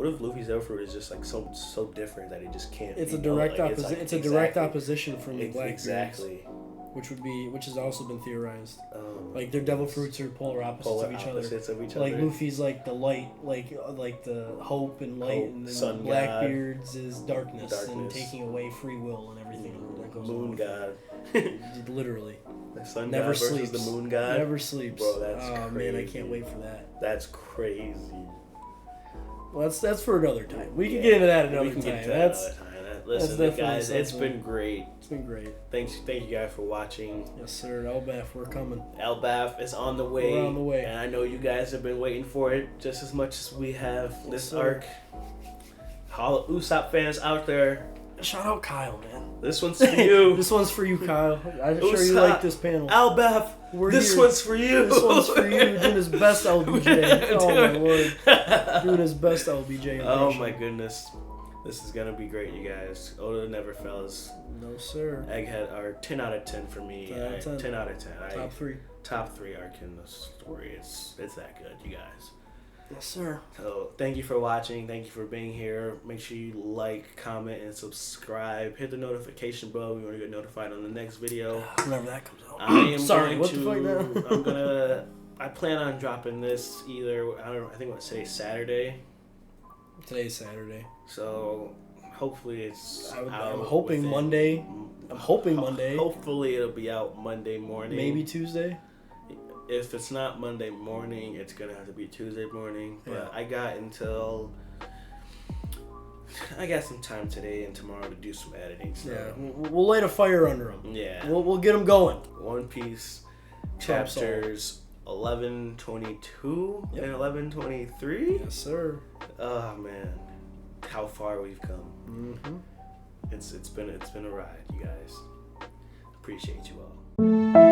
if Luffy's Devil Fruit is just like so different that he just can't? It's a direct opposition. It's a direct opposition from Blackbeard. Exactly. Which has also been theorized. Like, their Devil Fruits are polar opposites of each other. Like, Luffy's like the light, like the hope and light, and then Blackbeard's is darkness and taking away free will and everything that goes Moon on. God. Literally. The sun never god versus sleeps. The moon god. Never sleeps. Bro, that's crazy. Man, I can't wait for that. That's crazy. Well, that's for another time. We can get into that another time. Listen, guys, it's been great. It's been great. Thank you guys for watching. Yes, sir. ELBAF, we're coming. ELBAF is on the way. We're on the way. And I know you guys have been waiting for it just as much as we have this arc. All Usopp fans out there. Shout out Kyle, man. This one's for you. This one's for you, Kyle. I'm sure you like this panel. ELBAF, this one's for you. This one's for you. Doing his best LBJ. Oh, my Lord. Doing his best LBJ impression. Oh, my goodness. This is going to be great, you guys. Oda never fails. No, sir. Egghead are 10 out of 10 for me. 10 out of 10. Top 3 arc in the story. It's that good, you guys. Yes, sir. So, thank you for watching. Thank you for being here. Make sure you like, comment, and subscribe. Hit the notification bell if you want to get notified on the next video. Whenever that comes out. I plan on dropping this either, I think today's Saturday. Today's Saturday. So, hopefully it's out. I'm hoping Monday. Hopefully it'll be out Monday morning. Maybe Tuesday. If it's not Monday morning, it's going to have to be Tuesday morning. But I got some time today and tomorrow to do some editing. So. Yeah, we'll light a fire under them. Yeah. We'll get them going. One Piece chapters 1122 and 1123. Yes, sir. Oh man, how far we've come. Mm-hmm. It's been a ride, you guys. Appreciate you all.